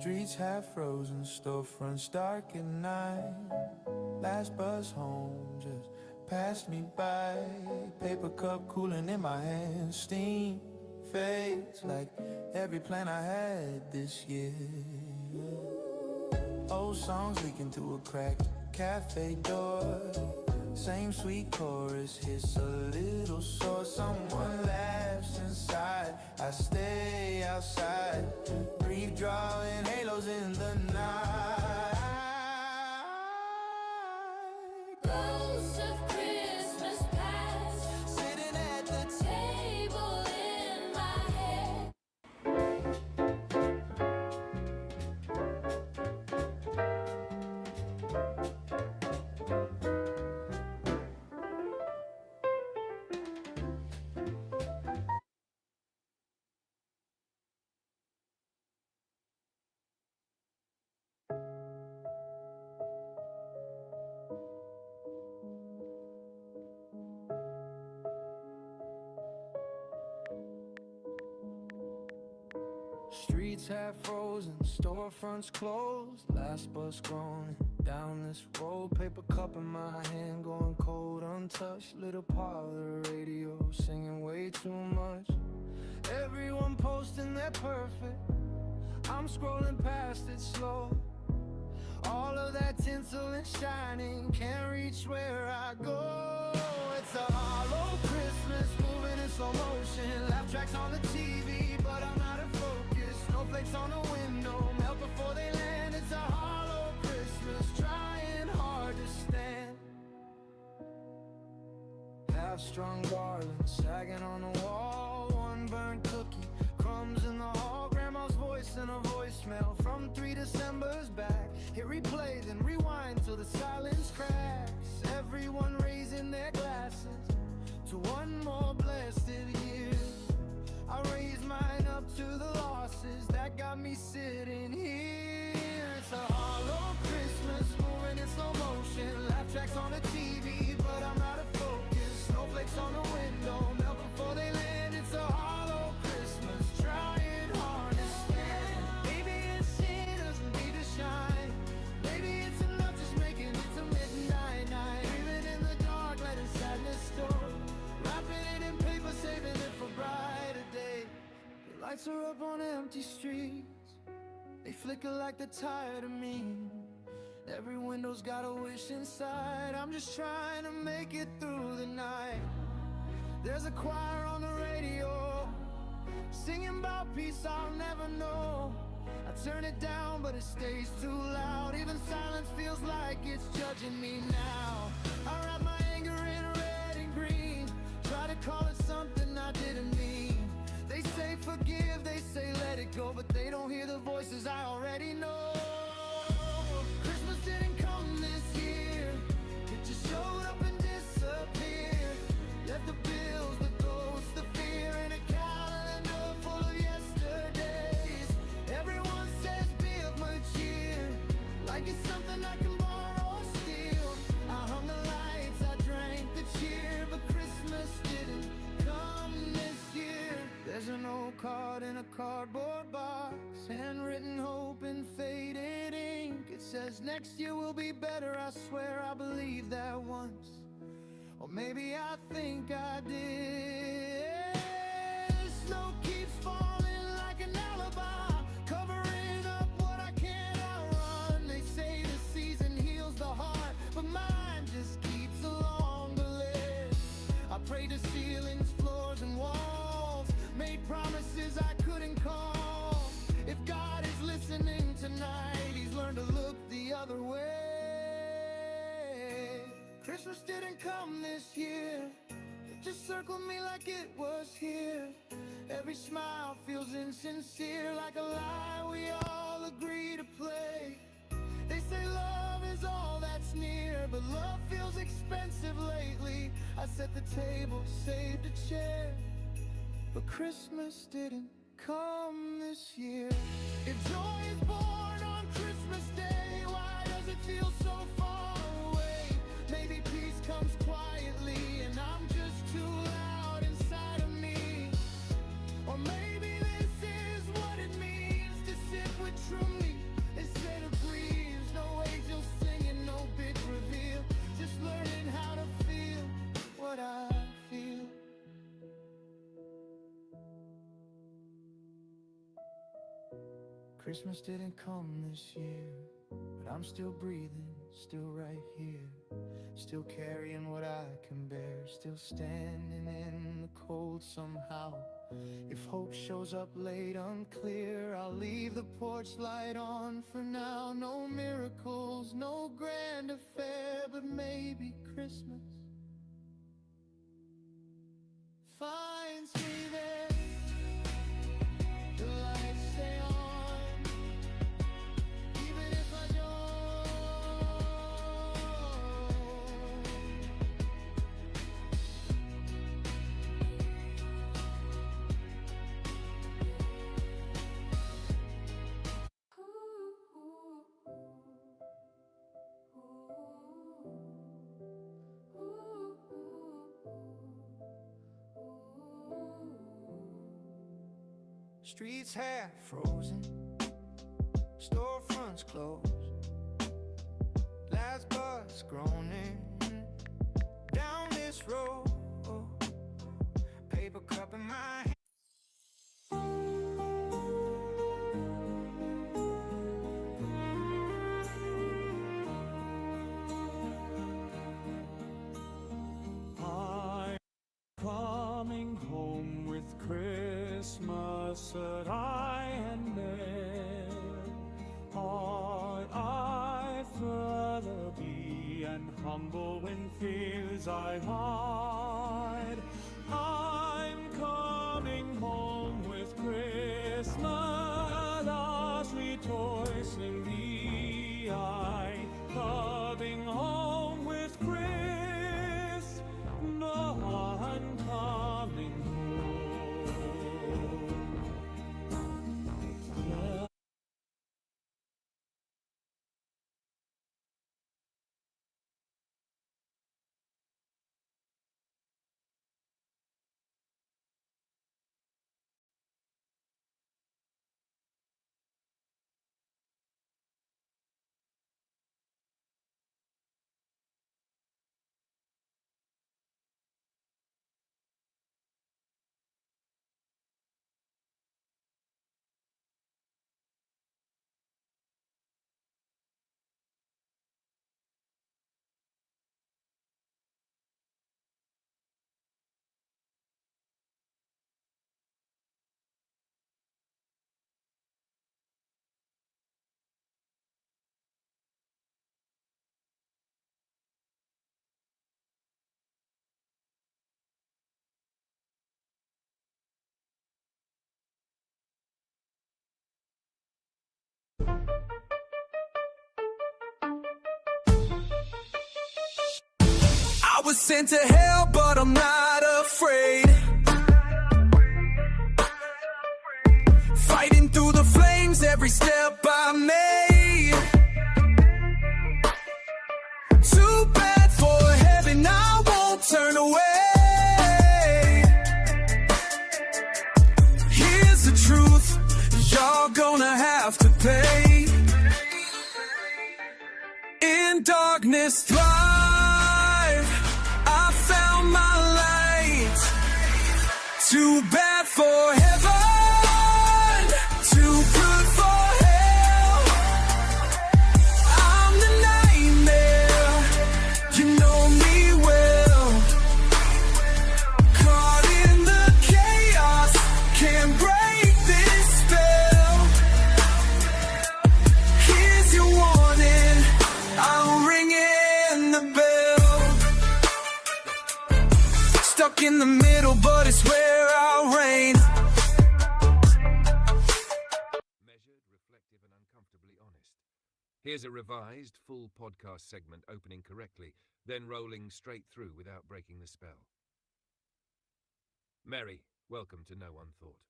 Streets half frozen, storefronts dark at night. Last bus home just passed me by. Paper cup cooling in my hand. Steam fades like every plan I had this year. Old songs leaking through a cracked cafe door. Same sweet chorus hits a little sore. Someone laughs inside, I stay outside. Breathe, drawing halos in the night. Ghosts of Christmas past, Sitting at the table in my head. Streets half frozen, storefronts closed. Last bus gone down this road. Paper cup in my hand, going cold, untouched. Little parlor radio, singing way too much. Everyone posting their perfect, I'm scrolling past it slow. All of that tinsel and shining can't reach where I go. It's a hollow Christmas, moving in slow motion. Laugh tracks on the TV, but I'm out of focus. Snowflakes on the window, melt before they land. It's a hollow Christmas, trying hard to stand. Half-strung garland sagging on the wall. One burnt cookie, crumbs in the hall. Grandma's voice in a voicemail from 3 Decembers back. Hit replay, then rewind till the silence cracks. Everyone raising their glasses to one more blessed year. I raise mine up to the losses that got me sitting here. It's a hollow Christmas, moving in slow motion. Laugh tracks on the TV, but I'm out of focus. Snowflakes on the window, melt before they land. It's a hollow Christmas, trying hard to stand. Maybe it's sin doesn't need to shine. Maybe it's enough just making it to midnight night. Even in the dark, letting sadness store. Wrapping it in paper, saving it for brighter day. The lights are up on empty streets, they flicker like they're tired of me. Every window's got a wish inside. I'm just trying to make it through the night. There's a choir on the radio, singing about peace I'll never know. I turn it down, but it stays too loud. Even silence feels like it's judging me now. I wrap my anger in red and green, try to call it something I didn't mean. They say forgive, they say let it go, but they don't hear the voices I already know. Christmas didn't come this year, it just showed up and disappeared. Left the bills, the ghosts, the fear, and a calendar full of yesterdays. Everyone says be of much cheer, like it's something I can borrow or steal. I hung the lights, I drank the cheer, but Christmas didn't come this year. There's an old card in a cardboard box, handwritten hope in faded ink. It says next year will be better, I swear I believed that once. Or maybe I think I did. Snow keeps falling like an alibi, covering up what I can't outrun. They say the season heals the heart, but mine just keeps a longer list. I prayed to ceilings, floors, and walls, made promises I couldn't call. If God is listening tonight, He's learned to look the other way. Christmas didn't come this year, it just circled me like it was here. Every smile feels insincere, like a lie we all agree to play. They say love is all that's near, but love feels expensive lately. I set the table, saved a chair, but Christmas didn't come this year. If joy is born on Christmas Day, why does it feel so far away? Maybe peace comes quietly and I'm just too loud inside of me. Or maybe this is what it means to sit with truly Christmas didn't come this year, but I'm still breathing, still right here. Still carrying what I can bear, still standing in the cold somehow. If hope shows up late, unclear, I'll leave the porch light on for now. No miracles, no grand affair, but maybe Christmas finds me there. The lights stay on, even if I don't. Streets half frozen, storefronts closed, last bus groaning down this road, paper cup in my hand. I'm coming home with Christmas that I had made. Ought I further be and humble when fears I hide? I'm coming home with Christmas, as rejoicing thee I coming home with Chris, no one coming home. Yeah. I was sent to hell, but I'm not afraid. Fighting through the flames every step I made. Too bad for heaven, I won't turn away. Here's the truth, y'all gonna have to pay. In darkness thrive, I found my light. Too bad for heaven, too good for hell. I'm the nightmare, you know me well. Caught in the chaos, can't break this spell. Here's your warning, I'm ringing the bell. Stuck in the middle, but it's where I'll reign. Measured, reflective, and uncomfortably honest. Here's a revised, full podcast segment opening correctly, then rolling straight through without breaking the spell. Merry, welcome to No One Thought.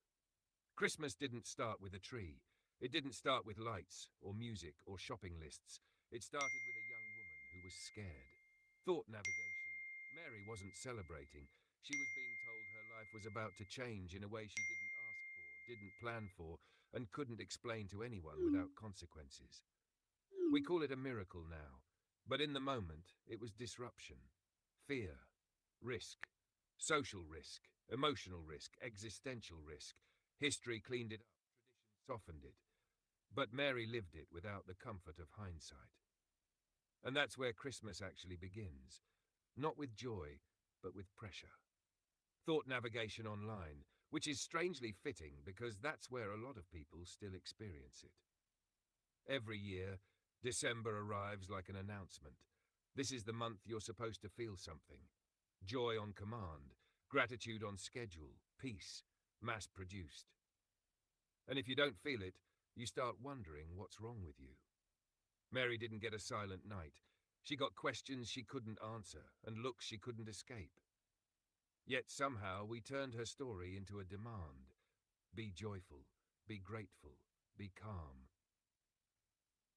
Christmas didn't start with a tree. It didn't start with lights, or music, or shopping lists. It started with a young woman who was scared. Thought navigation. Mary wasn't celebrating. She was being told her life was about to change in a way she didn't ask for, didn't plan for, and couldn't explain to anyone without consequences. We call it a miracle now, but in the moment, it was disruption, fear, risk, social risk, emotional risk, existential risk. History cleaned it up, tradition softened it. But Mary lived it without the comfort of hindsight. And that's where Christmas actually begins. Not with joy, but with pressure. Thought navigation online, which is strangely fitting because that's where a lot of people still experience it. Every year, December arrives like an announcement. This is the month you're supposed to feel something. Joy on command, gratitude on schedule, peace, mass-produced. And if you don't feel it, you start wondering what's wrong with you. Mary didn't get a silent night. She got questions she couldn't answer and looks she couldn't escape. Yet somehow we turned her story into a demand. Be joyful, be grateful, be calm.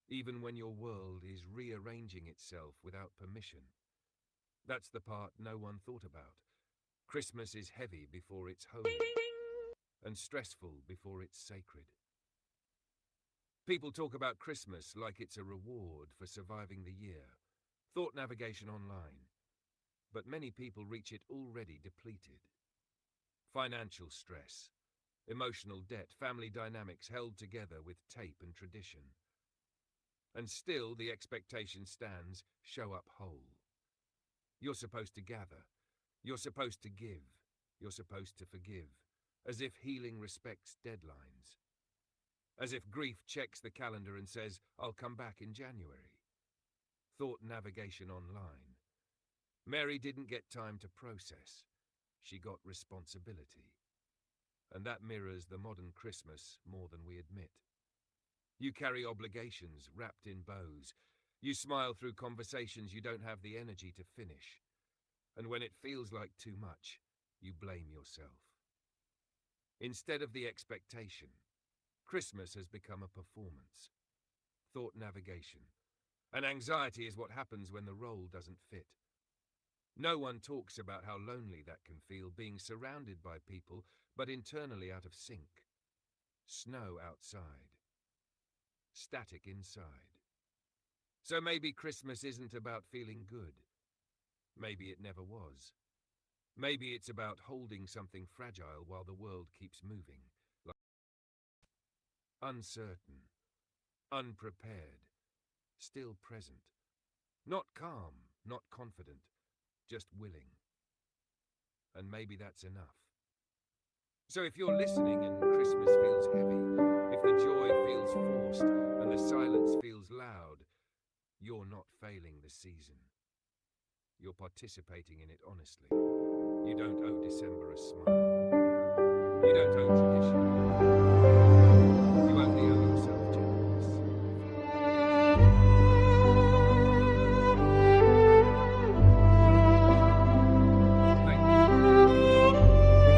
Even when your world is rearranging itself without permission. That's the part no one thought about. Christmas is heavy before it's holy, and stressful before it's sacred. People talk about Christmas like it's a reward for surviving the year. Thought navigation online. But many people reach it already depleted. Financial stress, emotional debt, family dynamics held together with tape and tradition. And still the expectation stands, show up whole. You're supposed to gather. You're supposed to give. You're supposed to forgive. As if healing respects deadlines. As if grief checks the calendar and says, I'll come back in January. Thought navigation online. Mary didn't get time to process. She got responsibility. And that mirrors the modern Christmas more than we admit. You carry obligations wrapped in bows. You smile through conversations you don't have the energy to finish. And when it feels like too much, you blame yourself. Instead of the expectation, Christmas has become a performance. Thought navigation. And anxiety is what happens when the role doesn't fit. No one talks about how lonely that can feel, being surrounded by people, but internally out of sync. Snow outside. Static inside. So maybe Christmas isn't about feeling good. Maybe it never was. Maybe it's about holding something fragile while the world keeps moving. Like uncertain, unprepared, still present. Not calm, not confident, just willing. And maybe that's enough. So if you're listening and Christmas feels heavy, if the joy feels forced and the silence feels loud, you're not failing the season. You're participating in it honestly. You don't owe December a smile. You don't owe tradition. You only owe yourself gentleness. Thank you.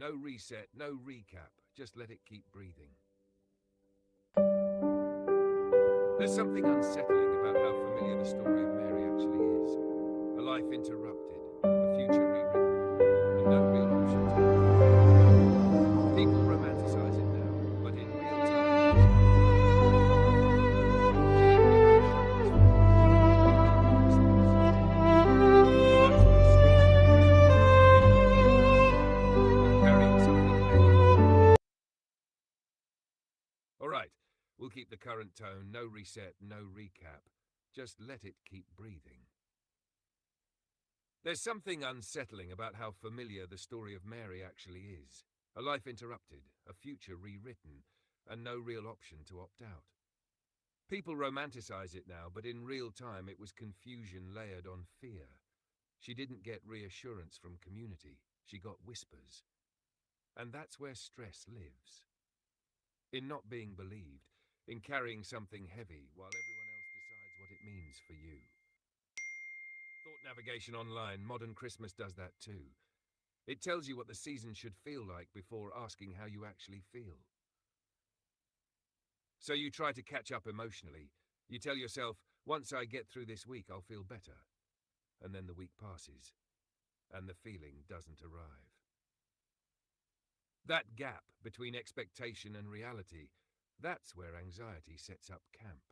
no reset, no recap. Just let it keep breathing. There's something unsettling about how familiar the story of Mary actually is. A life interrupted, a future rewritten, and no real option to it. People romanticize it now, but in real time, she didn't get reassurance from that's where stress and carrying something heavy. All right, we'll keep the current tone, no reset, no recap. Just let it keep breathing. There's something unsettling about how familiar the story of Mary actually is. A life interrupted, a future rewritten, and no real option to opt out. People romanticize it now, but in real time it was confusion layered on fear. She didn't get reassurance from community, she got whispers. And that's where stress lives. In not being believed, in carrying something heavy while everyone else decides what it means for you. Thought Navigation Online, Modern Christmas does that too. It tells you what the season should feel like before asking how you actually feel. So you try to catch up emotionally. You tell yourself, once I get through this week, I'll feel better. And then the week passes, and the feeling doesn't arrive. That gap between expectation and reality, that's where anxiety sets up camp.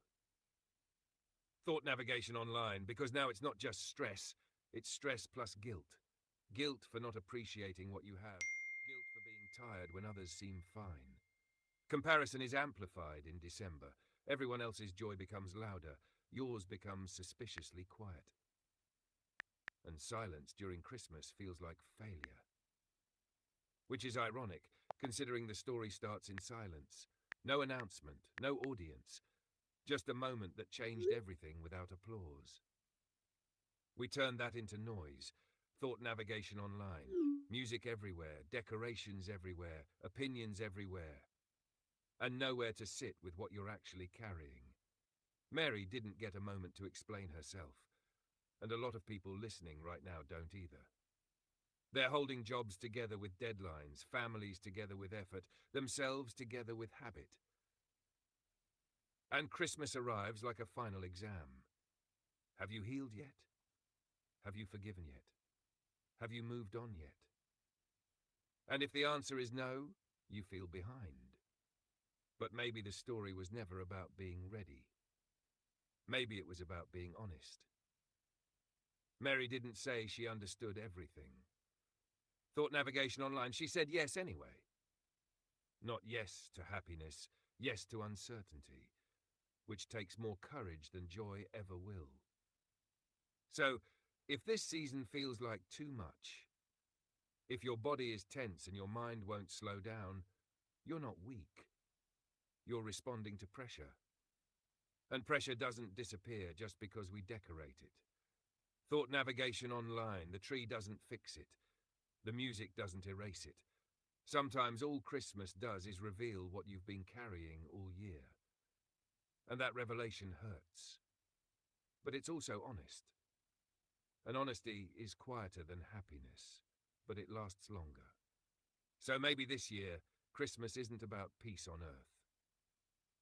Thought Navigation Online, because now it's not just stress, it's stress plus guilt. Guilt for not appreciating what you have. Guilt for being tired when others seem fine. Comparison is amplified in December. Everyone else's joy becomes louder. Yours becomes suspiciously quiet. And silence during Christmas feels like failure. Which is ironic, considering the story starts in silence. No announcement, no audience. Just a moment that changed everything without applause. We turned that into noise. Thought Navigation Online. Music everywhere, decorations everywhere, opinions everywhere. And nowhere to sit with what you're actually carrying. Mary didn't get a moment to explain herself. And a lot of people listening right now don't either. They're holding jobs together with deadlines, families together with effort, themselves together with habit. And Christmas arrives like a final exam. Have you healed yet? Have you forgiven yet? Have you moved on yet? And if the answer is no, you feel behind. But maybe the story was never about being ready. Maybe it was about being honest. Mary didn't say she understood everything. Thought Navigation Online, she said yes anyway. Not yes to happiness, yes to uncertainty, which takes more courage than joy ever will. So, if this season feels like too much, if your body is tense and your mind won't slow down, you're not weak. You're responding to pressure. And pressure doesn't disappear just because we decorate it. Thought Navigation Online, the tree doesn't fix it. The music doesn't erase it. Sometimes all Christmas does is reveal what you've been carrying all year. And that revelation hurts. But it's also honest. And honesty is quieter than happiness, but it lasts longer. So maybe this year, Christmas isn't about peace on earth.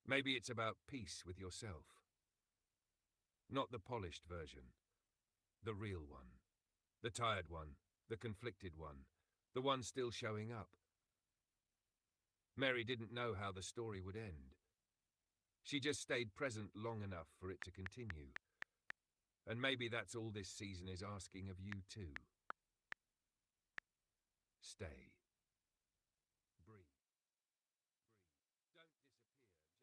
Maybe it's about peace with yourself. Not the polished version, the real one, the tired one, the conflicted one, the one still showing up. Mary didn't know how the story would end. She just stayed present long enough for it to continue. And maybe that's all this season is asking of you too. Stay. Breathe. Don't disappear just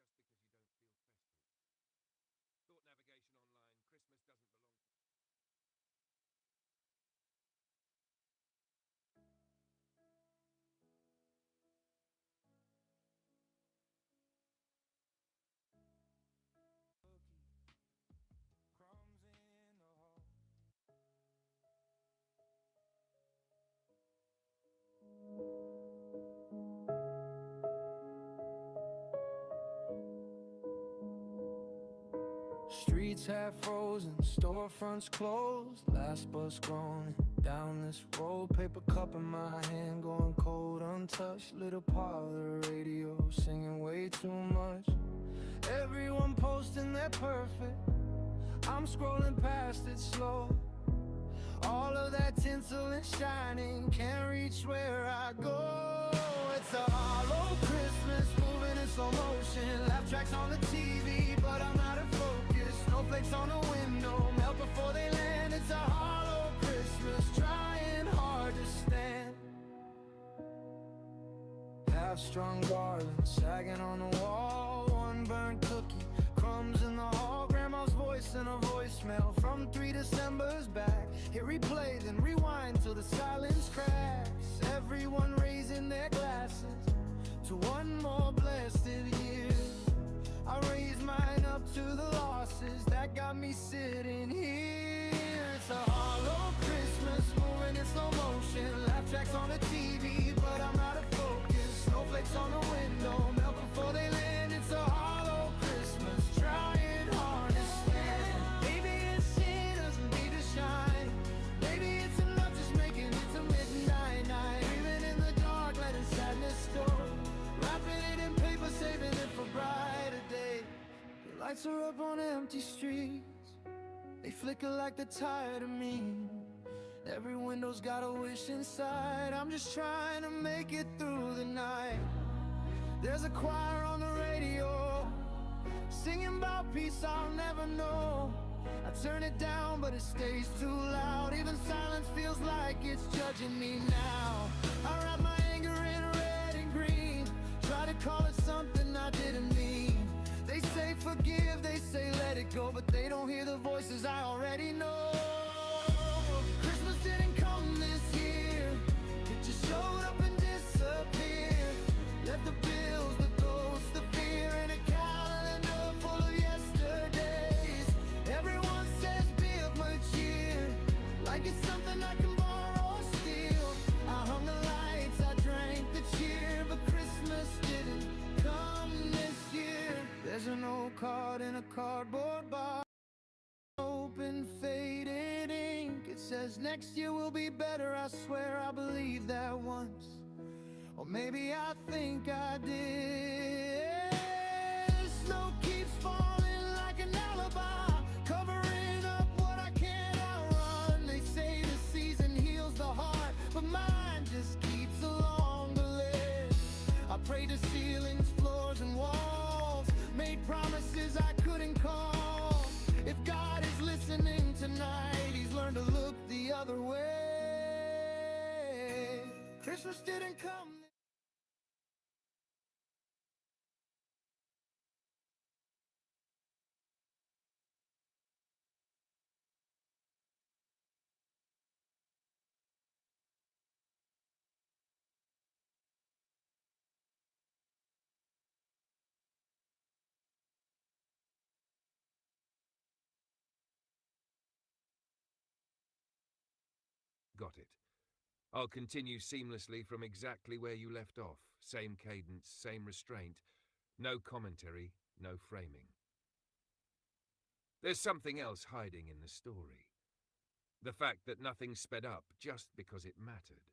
because you don't feel festive. Thought Navigation Online, Christmas doesn't belong to... Crumbs in the hall. Streets half frozen, storefronts closed, last bus gone. down this road, paper cup in my hand, going cold, untouched. Little parlor radio, singing way too much. Everyone posting their perfect, I'm scrolling past it slow. All of that tinsel and shining can't reach where I go. It's a hollow Christmas, moving in slow motion. Laugh tracks on the TV, but I'm out of focus. Snowflakes on the window, melt before they land. It's a hollow Christmas, trying hard to stand. Half-strung garland, sagging on the wall. One burnt cookie, crumbs in the hall. Grandma's voice in a voicemail from 3 Decembers back. Hit replay, then rewind till the silence cracks. Everyone raising their glasses to one more blessed year. I raised mine up to the losses that got me sitting here. It's a hollow Christmas, moving in slow motion. Laugh tracks on the TV, but I'm out of focus. Snowflakes on the window, melt before they land. It's a hollow Christmas, trying hard to stand. Maybe it's sin doesn't need to shine. Maybe it's enough just making it to midnight night. Even in the dark, letting sadness go. Wrapping it in paper, saving it for brighter days. The lights are up on empty streets. They flicker like they're tired of me. Every window's got a wish inside. I'm just trying to make it through the night. There's a choir on the radio, singing about peace I'll never know. I turn it down, but it stays too loud. Even silence feels like it's judging me now. I wrap my anger in red and green, try to call it something I didn't mean. They say forgive, they say let it go, but they don't hear the voices I already know. Christmas didn't come this year, it just showed up and disappeared. Left the bills, the ghosts, the fear, and a calendar full of yesterdays. Everyone says be of much cheer, like it's something I can borrow or steal. I hung the lights, I drank the cheer, but Christmas didn't come this year. There's an old card in a cardboard box, open faded ink. It says next year will be better, I swear I believed that once. Or maybe I think I did. Snow keeps falling like an alibi, covering up what I can't outrun. They say the season heals the heart, but mine just keeps a longer list. I prayed to ceilings, floors, and walls, made promises I couldn't call. If God is listening tonight, he's learned to look the other way. Christmas didn't come. Got it. I'll continue seamlessly from exactly where you left off. Same cadence, same restraint. No commentary, no framing. There's something else hiding in the story. The fact that nothing sped up just because it mattered.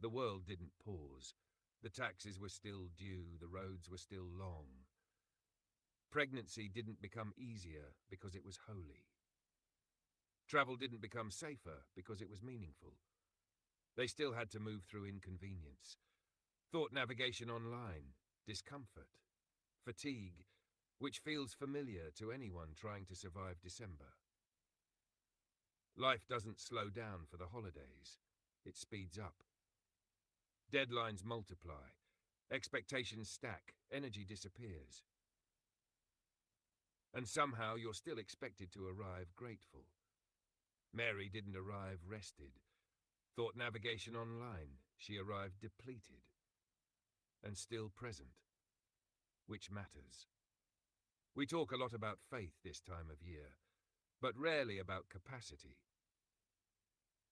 The world didn't pause. The taxes were still due, the roads were still long. Pregnancy didn't become easier because it was holy. Travel didn't become safer because it was meaningful. They still had to move through inconvenience. Thought navigation online, discomfort, fatigue, which feels familiar to anyone trying to survive December. Life doesn't slow down for the holidays. It speeds up. Deadlines multiply. Expectations stack. Energy disappears. And somehow you're still expected to arrive grateful. Mary didn't arrive rested. Thought navigation online, she arrived depleted. And still present. Which matters. We talk a lot about faith this time of year, but rarely about capacity.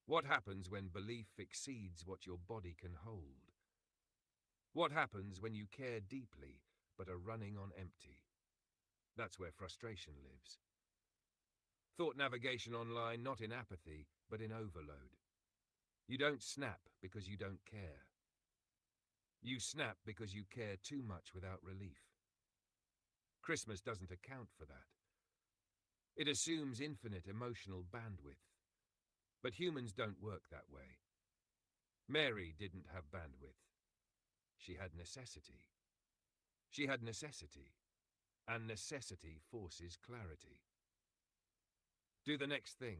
What happens when belief exceeds what your body can hold? What happens when you care deeply but are running on empty? That's where frustration lives. Thought navigation online not in apathy, but in overload. You don't snap because you don't care. You snap because you care too much without relief. Christmas doesn't account for that. It assumes infinite emotional bandwidth. But humans don't work that way. Mary didn't have bandwidth. She had necessity. She had necessity, and necessity forces clarity. Do the next thing.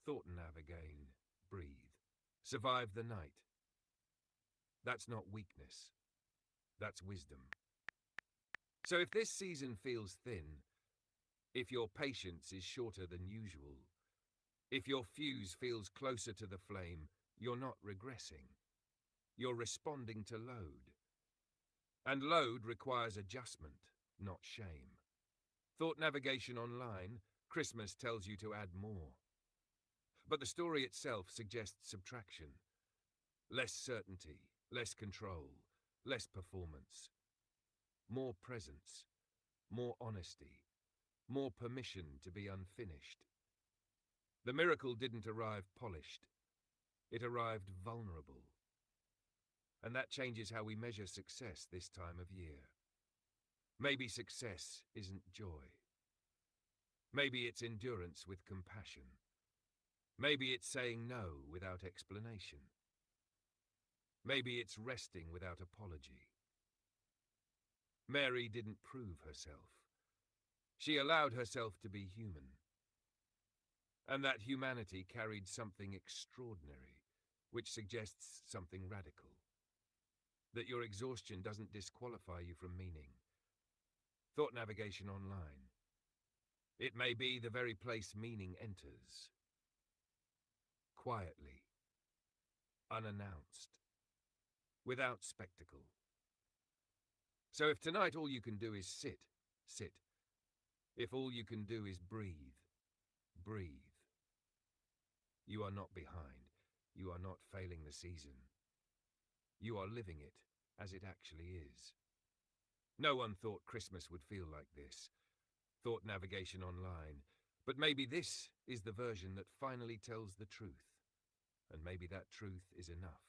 Thoughten nav again. Breathe. Survive the night. That's not weakness. That's wisdom. So if this season feels thin, if your patience is shorter than usual, if your fuse feels closer to the flame, you're not regressing. You're responding to load. And load requires adjustment, not shame. Thought Navigation Online, Christmas tells you to add more. But the story itself suggests subtraction. Less certainty, less control, less performance. More presence, more honesty, more permission to be unfinished. The miracle didn't arrive polished. It arrived vulnerable. And that changes how we measure success this time of year. Maybe success isn't joy. Maybe it's endurance with compassion. Maybe it's saying no without explanation. Maybe it's resting without apology. Mary didn't prove herself. She allowed herself to be human. And that humanity carried something extraordinary, which suggests something radical. That your exhaustion doesn't disqualify you from meaning. Thought Navigation Online. It may be the very place meaning enters. Quietly. Unannounced. Without spectacle. So if tonight all you can do is sit, sit. If all you can do is breathe, breathe. You are not behind. You are not failing the season. You are living it as it actually is. No one thought Christmas would feel like this. Thought Navigation Online. But maybe this is the version that finally tells the truth. And maybe that truth is enough.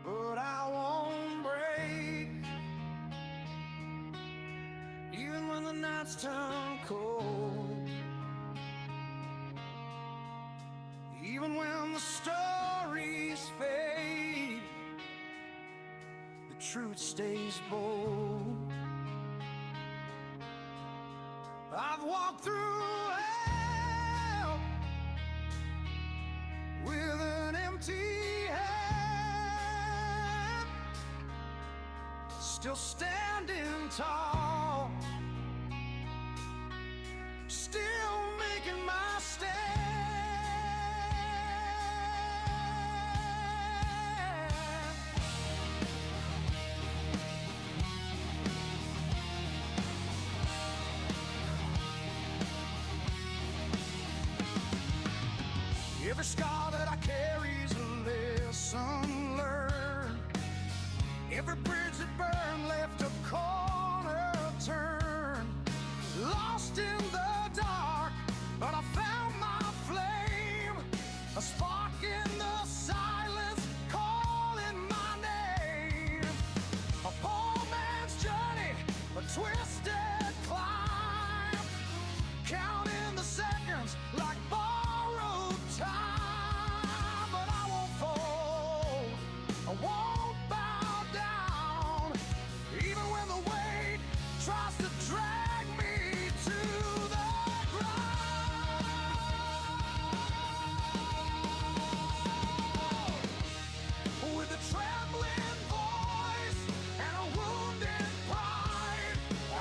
But I won't break, even when the nights turn cold, even when the stories fade, the truth stays bold. I've walked through hell with an empty head, still standing tall, still making my stand. Every scar that I carry's a lesson learned. Every bridge that burned left a corner turn. Lost in the dark, but I found my flame. A spark in the silence calling my name. A poor man's journey, a twisted climb. Counting the seconds like borrowed time. But I won't fold, I won't bow down, even when the weight tries to drag me to the ground. With a trembling voice and a wounded pride, I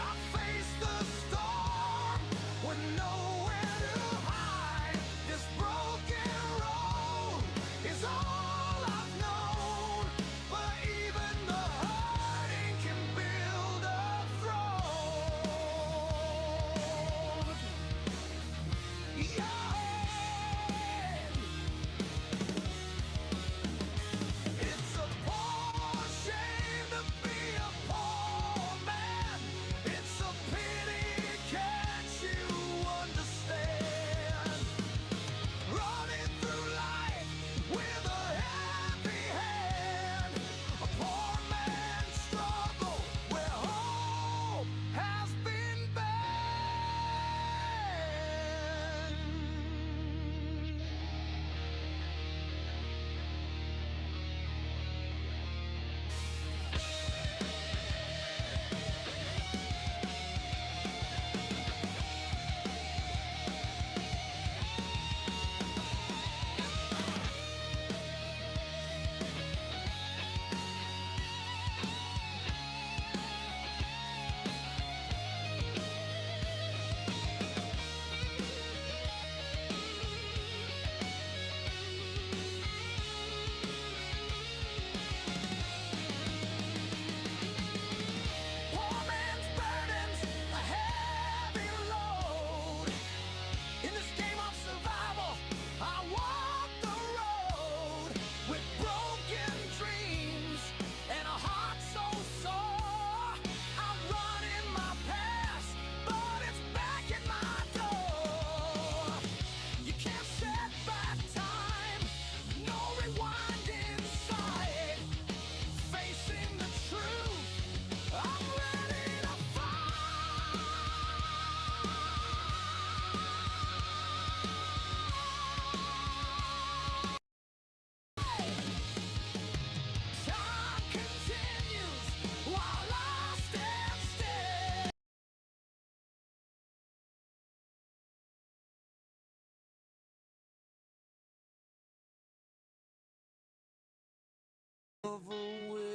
of a will.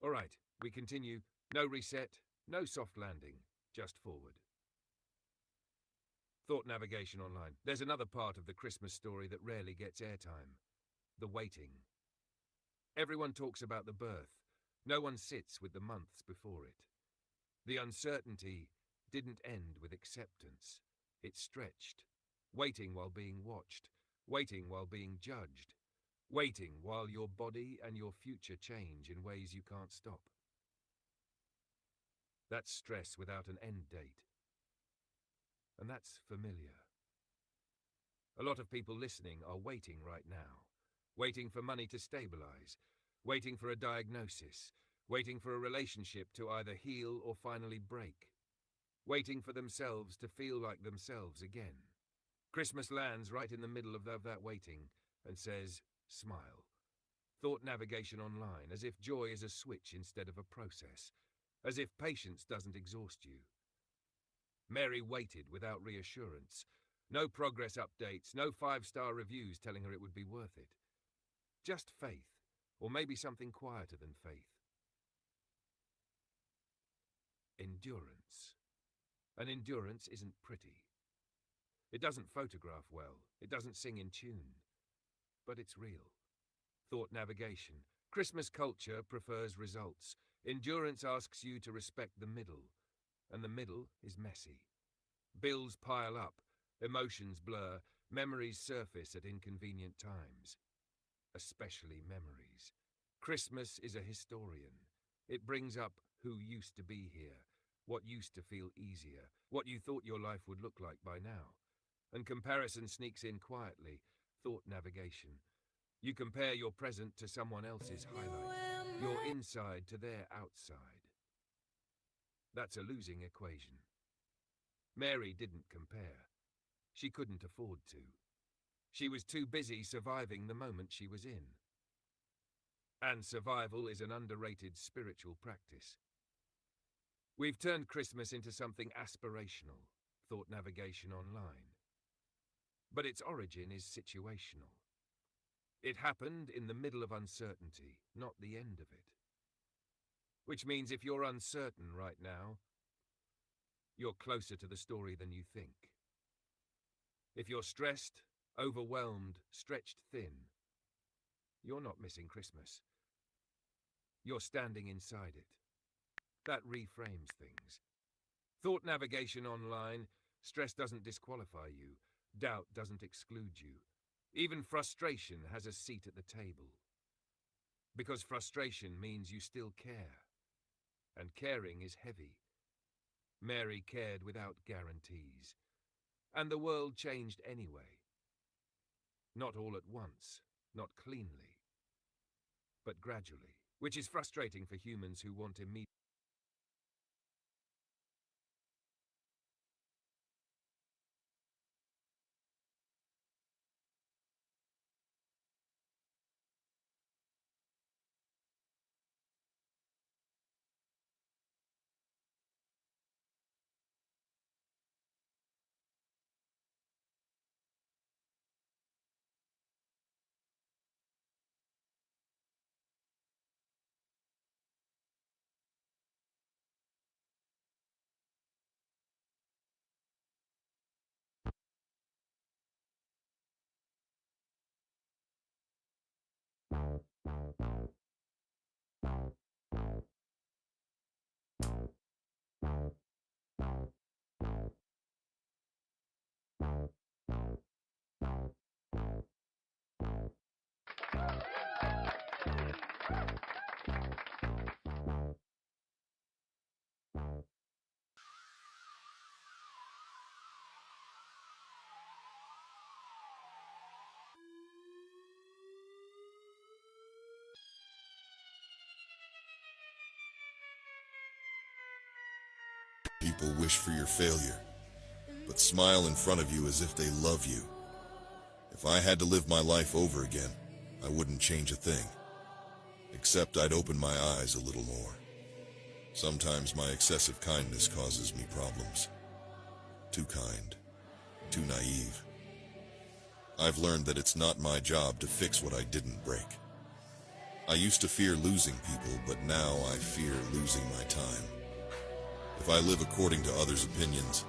All right, we continue. No reset, no soft landing, just forward. Thought navigation online. There's another part of the Christmas story that rarely gets airtime. The waiting. Everyone talks about the birth. No one sits with the months before it. The uncertainty didn't end with acceptance. It stretched. Waiting while being watched. Waiting while being judged. Waiting while your body and your future change in ways you can't stop. That's stress without an end date. And that's familiar. A lot of people listening are waiting right now. Waiting for money to stabilize. Waiting for a diagnosis. Waiting for a relationship to either heal or finally break. Waiting for themselves to feel like themselves again. Christmas lands right in the middle of that waiting and says, smile. Thought navigation online, as if joy is a switch instead of a process. As if patience doesn't exhaust you. Mary waited without reassurance. No progress updates, no 5-star reviews telling her it would be worth it. Just faith, or maybe something quieter than faith. Endurance. And endurance isn't pretty. It doesn't photograph well, it doesn't sing in tune. But it's real. Thought navigation. Christmas culture prefers results. Endurance asks you to respect the middle. And the middle is messy. Bills pile up, emotions blur, memories surface at inconvenient times. Especially memories. Christmas is a historian. It brings up who used to be here, what used to feel easier, what you thought your life would look like by now. And comparison sneaks in quietly. Thought navigation. You compare your present to someone else's highlight, your inside to their outside. That's a losing equation. Mary didn't compare. She couldn't afford to. She was too busy surviving the moment she was in. And survival is an underrated spiritual practice. We've turned Christmas into something aspirational, thought navigation online. But its origin is situational. It happened in the middle of uncertainty, not the end of it. Which means if you're uncertain right now, you're closer to the story than you think. If you're stressed, overwhelmed, stretched thin, you're not missing Christmas. You're standing inside it. That reframes things. Thought navigation online, stress doesn't disqualify you, doubt doesn't exclude you. Even frustration has a seat at the table. Because frustration means you still care. And caring is heavy. Mary cared without guarantees. And the world changed anyway. Not all at once, not cleanly, but gradually, which is frustrating for humans who want immediate People wish for your failure, but smile in front of you as if they love you. If I had to live my life over again, I wouldn't change a thing. Except I'd open my eyes a little more. Sometimes my excessive kindness causes me problems. Too kind, too naive. I've learned that it's not my job to fix what I didn't break. I used to fear losing people, but now I fear losing my time. If I live according to others' opinions,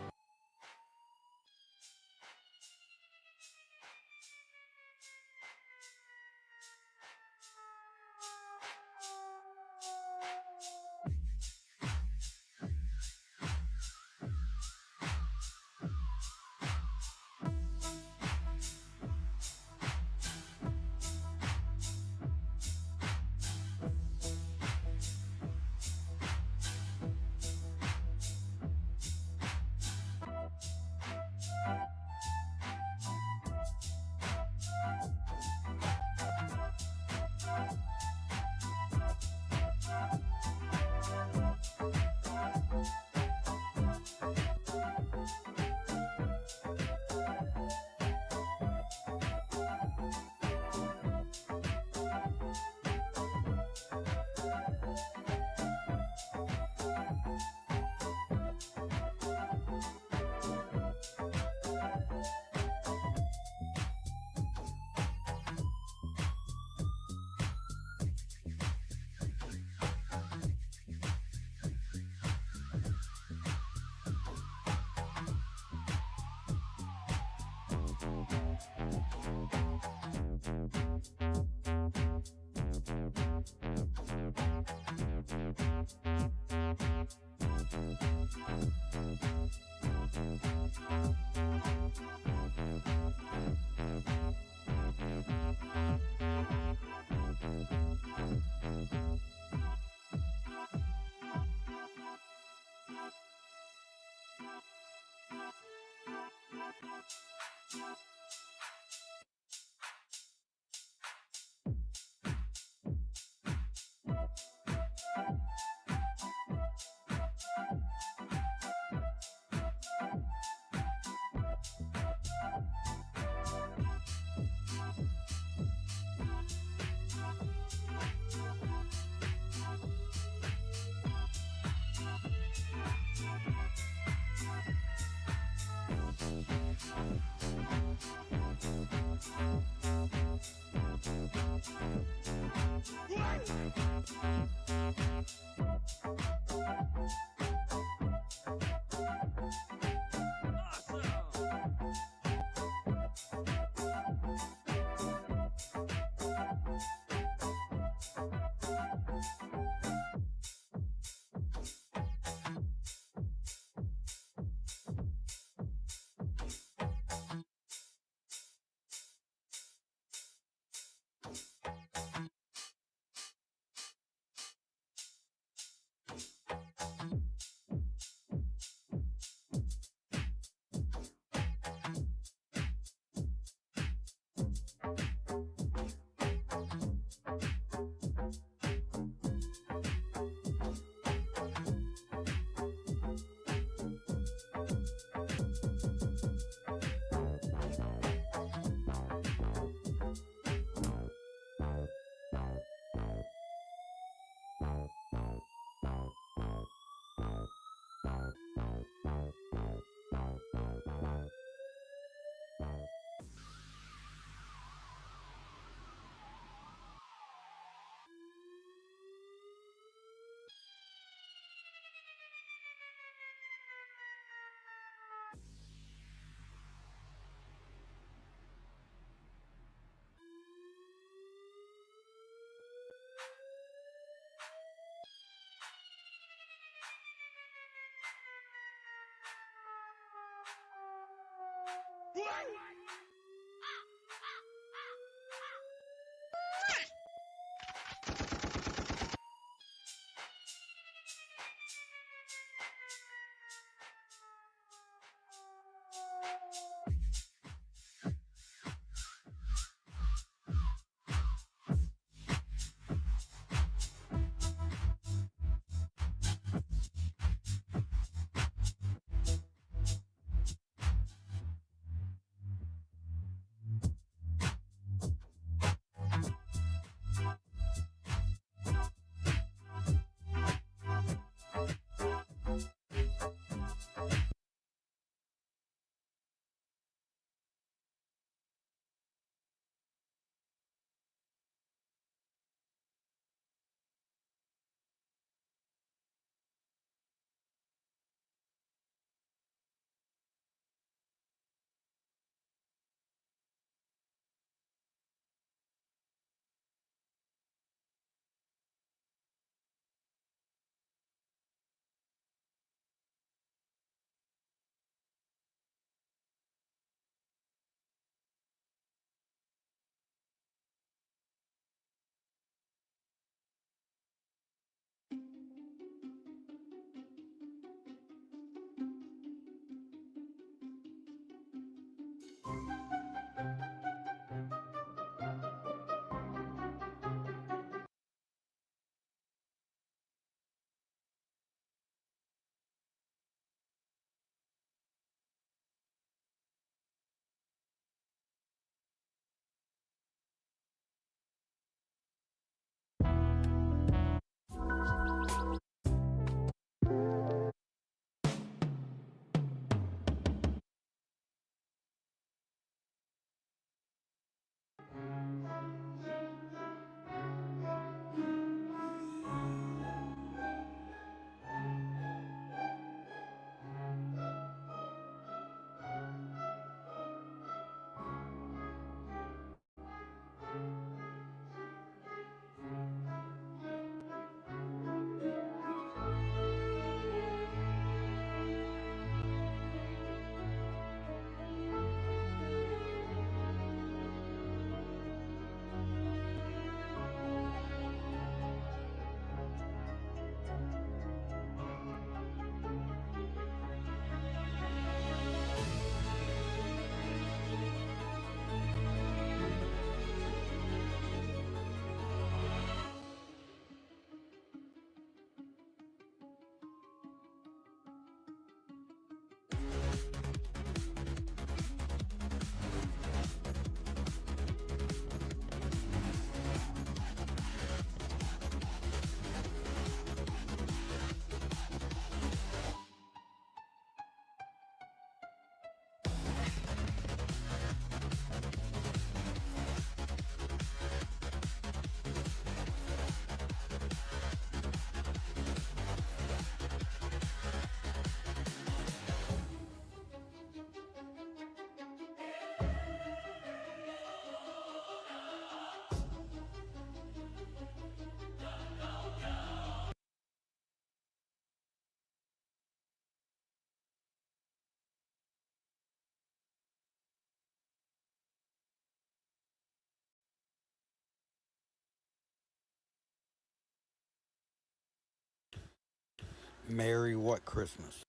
Merry what Christmas?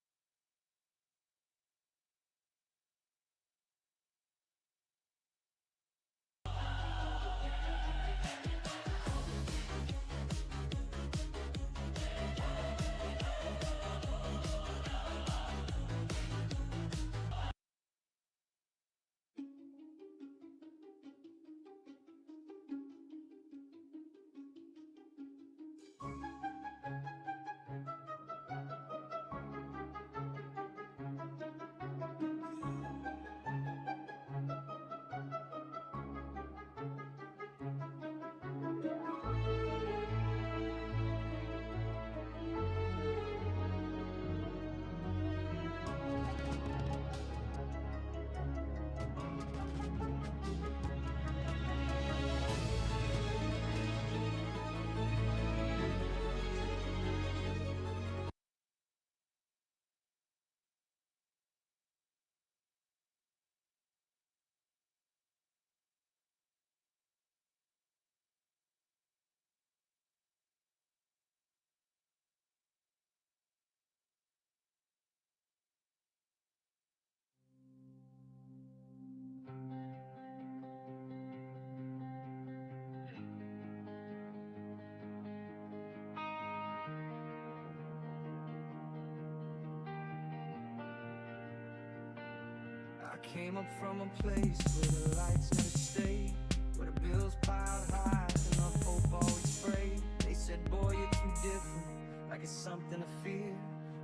I came up from a place where the lights never stayed, where the bills piled high and the hope always frayed. They said, boy, you're too different, like it's something to fear,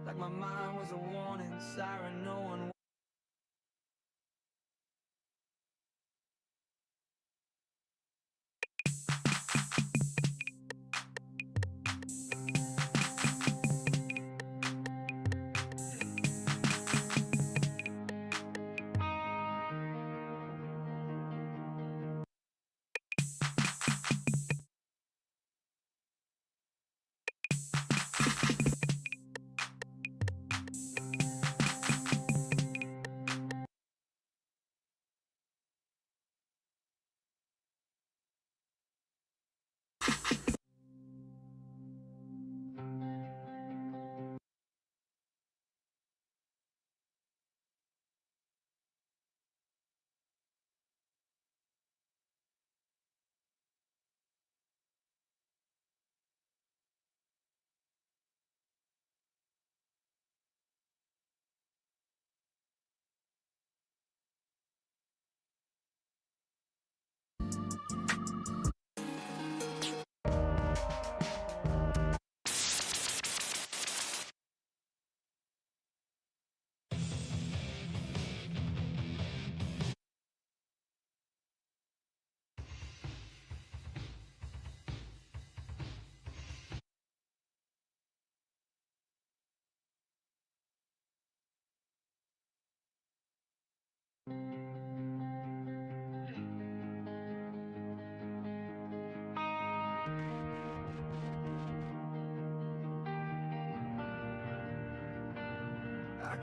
like my mind was a warning siren, no one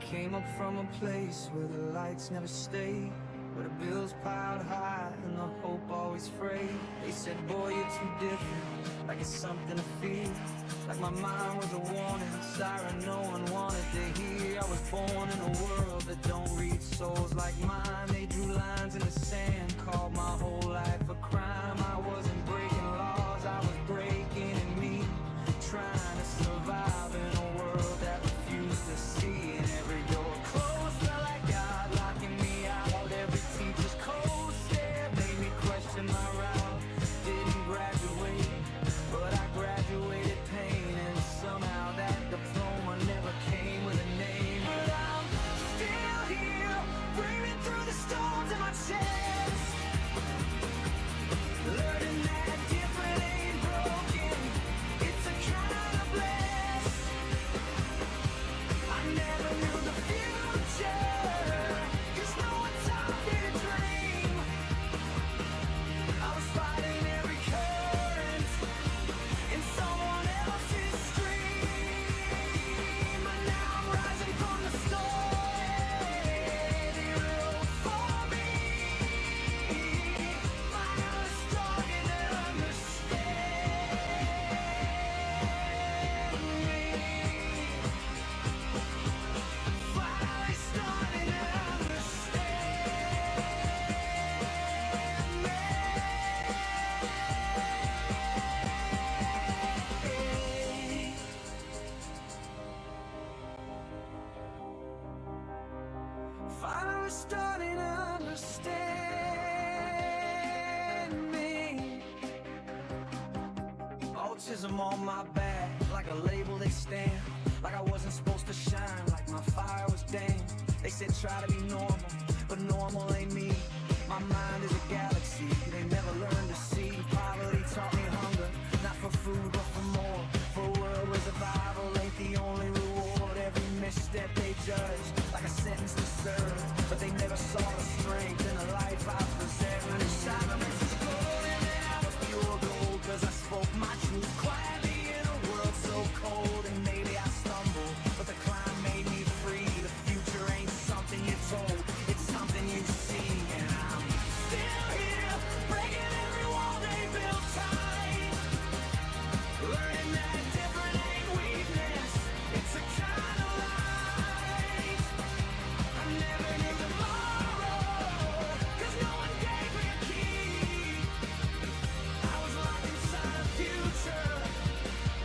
came up from a place where the lights never stayed, where the bills piled high and the hope always frayed. They said, boy, you're too different, like it's something to feel. Like my mind was a warning siren no one wanted to hear. I was born in a world that don't read souls like mine. They drew lines in the sand, called my whole life a crime. I wasn't breaking laws, I was breaking in me, trying to survive in a world that refused to see. And every door closed felt like God locking me out. Every teacher's cold stare made me question my route. Didn't graduate, but I graduated pain, and somehow that diploma never came with a name. But I'm still here, breathing through the storms in my chest, learning that different ain't broken, it's a kind of bless. I never knew the future, 'cause no one taught me to dream. I was fighting every current in someone else's stream. But now I'm rising from the storm they wrote for me. Finally starting to understand me. Finally starting to understand me. Finally starting to understand me. Autism on my back, like a label they stamp, like I wasn't supposed to shine, like my fire was damp. They said try to be normal, but normal ain't me. My mind is a galaxy, they never learned to see. Poverty taught me hunger, not for food but for more. For a world where survival ain't the only reward. Every misstep they judge, like a sentence to serve, but they never saw the strength in the life I possess. When inside my message glowed and then I was pure gold, 'cause I spoke my truth quietly in a world so cold. And maybe I stumbled, but the climb made me free. The future ain't something you're told, it's something you see. And I'm still here, breaking every wall they built tight, learning that different ain't weakness, it's a kind of light. I never knew tomorrow, 'cause no one gave me a key. I was locked inside a future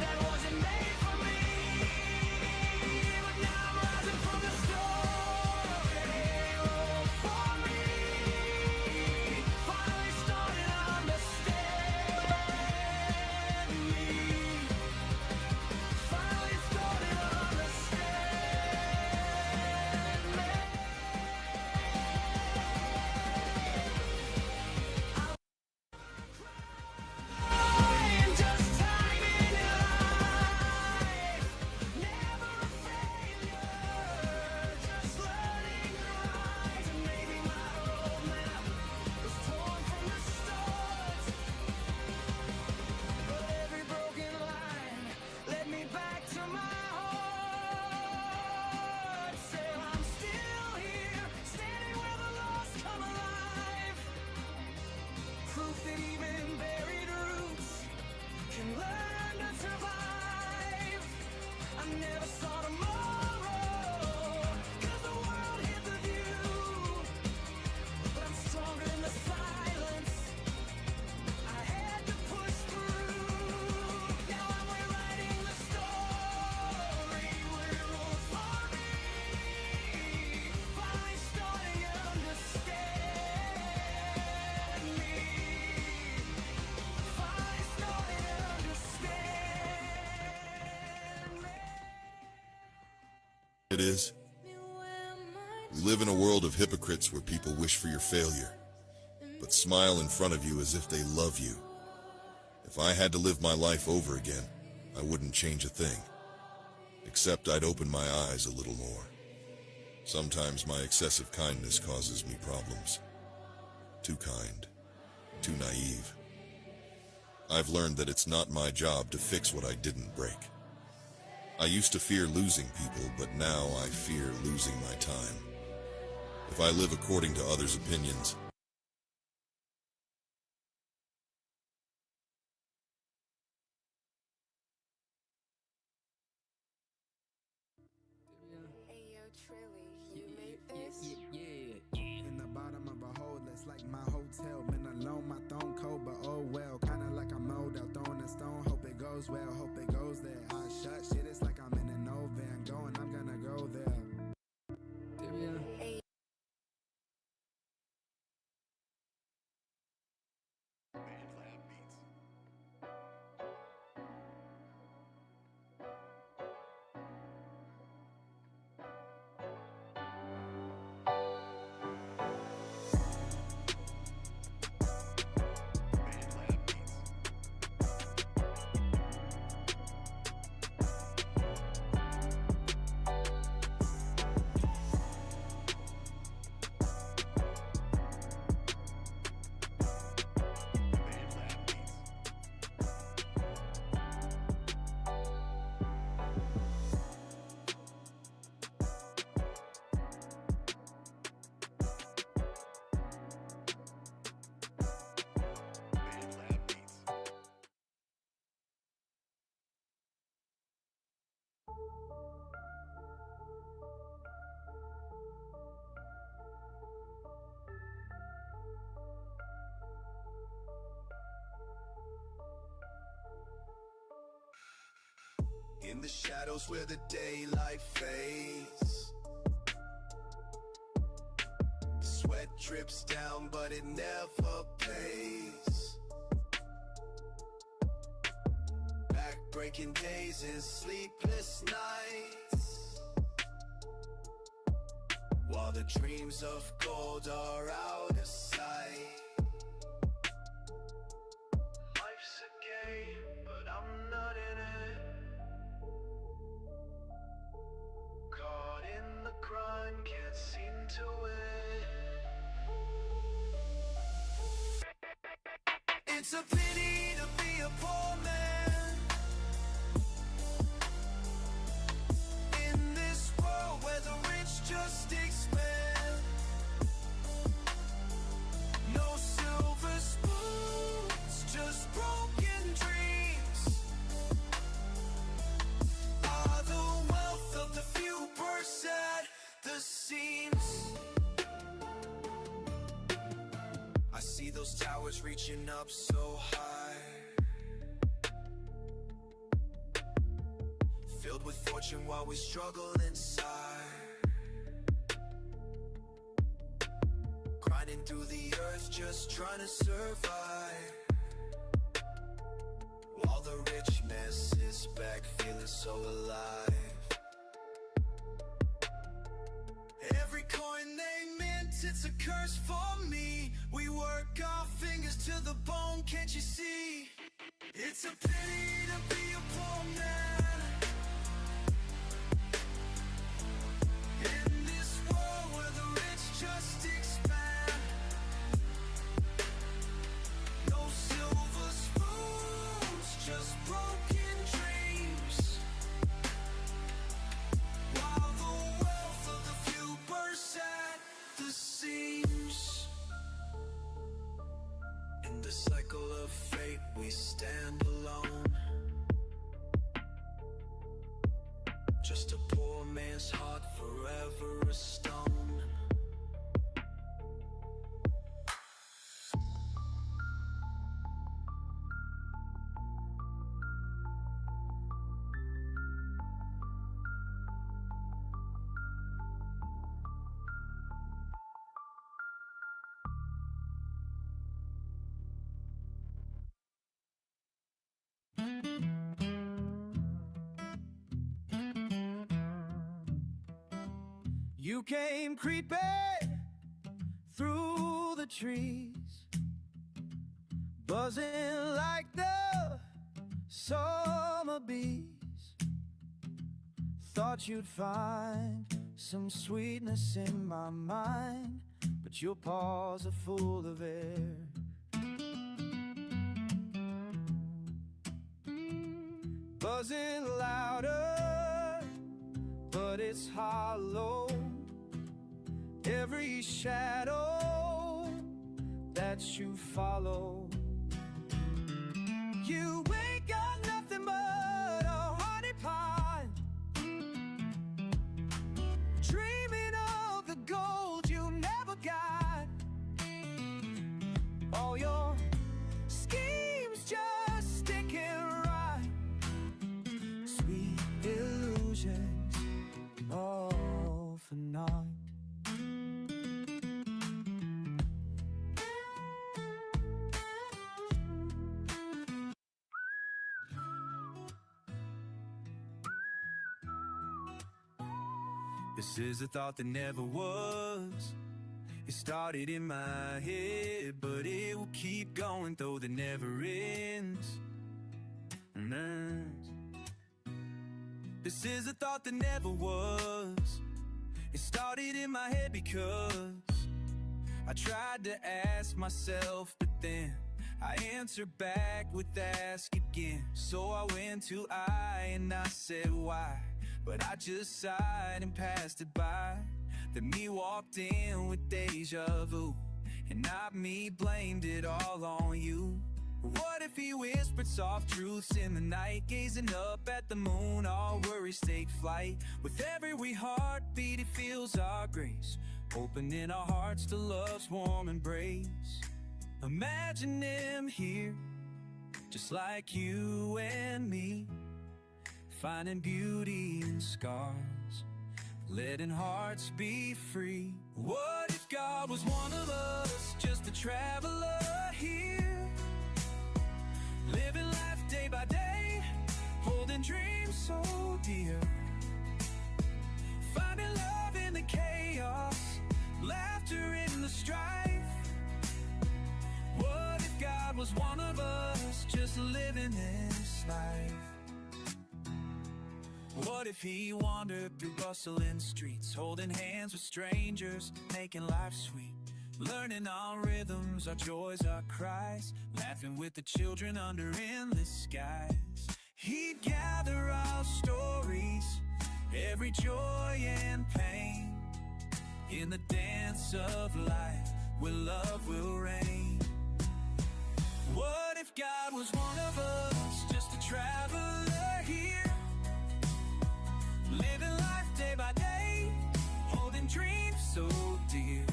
that wasn't made for me. But now I'm rising from the story they wrote for me. Finally starting to understand me. Finally starting to understand me. And just time in life, never a failure, just learning to rise. And maybe my roadmap was torn from the start, but every broken line led me back to my heart. So I'm still here, standing where the lost come alive. Proof that even buried roots can learn to survive. I never saw tomorrow, 'cause the world hid the view. But I'm stronger in the silence, I had to push through. Now I'm rewriting the story we wrote for me. Finally starting to understand me. Finally starting to understand me. It is. We live in a world of hypocrites where people wish for your failure, but smile in front of you as if they love you. If I had to live my life over again, I wouldn't change a thing, except I'd open my eyes a little more. Sometimes my excessive kindness causes me problems. Too kind, too naive. I've learned that it's not my job to fix what I didn't break. I used to fear losing people, but now I fear losing my time. If I live according to others' opinions, Ayo, Trilly, you made this? In the bottom of a hole that's like my hotel. Been alone, my throne cold, but oh well. Kinda like I'm old out throwing a stone. Hope it goes well, hope it goes there. I shut shit, it's like I'm in an old van. Going, I'm gonna go there. In the shadows where the daylight fades, the sweat drips down but it never pays. Back-breaking days and sleepless nights, while the dreams of gold are out of sight. Life's a game, but I'm not in it. Caught in the grind, can't seem to win. It's a pity to be a poor man in this world where the rich just expand. No silver spoons, just broken dreams. Are the wealth of the few bursts at the seams. I see those towers reaching up so high, filled with fortune while we struggle inside. Grinding through the earth, just trying to survive, while the rich man sits back feeling so alive. Every coin they mint, it's a curse for me. We work our fingers to the bone, can't you see? It's a pity to be a poor man in this world where the rich just expand. No silver spoons, just broken dreams, while the wealth of the few bursts at the seams. In the cycle of fate we stand alone, just a poor man's heart, forever a stone. You came creeping through the trees, buzzing like the summer bees. Thought you'd find some sweetness in my mind, but your paws are full of air. Buzzing louder but it's hollow. Every shadow that you follow, you ain't got nothing but a honey pot, dreaming of the gold you never got. All your schemes just sticking right, sweet illusions, all for naught. This is a thought that never was. It started in my head, but it will keep going though that never ends. This is a thought that never was. It started in my head because I tried to ask myself, but then I answered back with ask again. So I went to I and I said why, but I just sighed and passed it by. Then me walked in with deja vu, and not me blamed it all on you. What if he whispered soft truths in the night, gazing up at the moon, all worries take flight. With every heartbeat he feels our grace, opening our hearts to love's warm embrace. Imagine him here, just like you and me, finding beauty in scars, letting hearts be free. What if God was one of us, just a traveler here, living life day by day, holding dreams so dear, finding love in the chaos, laughter in the strife. What if God was one of us, just living this life? What if he wandered through bustling streets, holding hands with strangers, making life sweet, learning our rhythms, our joys, our cries, laughing with the children under endless skies. He'd gather our stories, every joy and pain, in the dance of life where love will reign. What if God was one of us, just a traveler here, living life day by day, holding dreams so dear,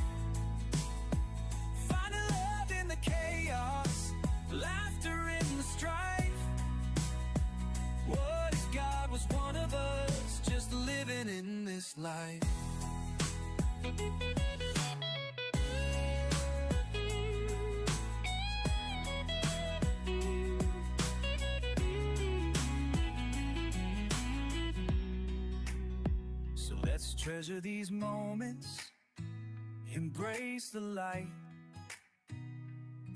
finding love in the chaos, laughter in the strife. What if God was one of us, just living in this life? So let's treasure these moments, embrace the light,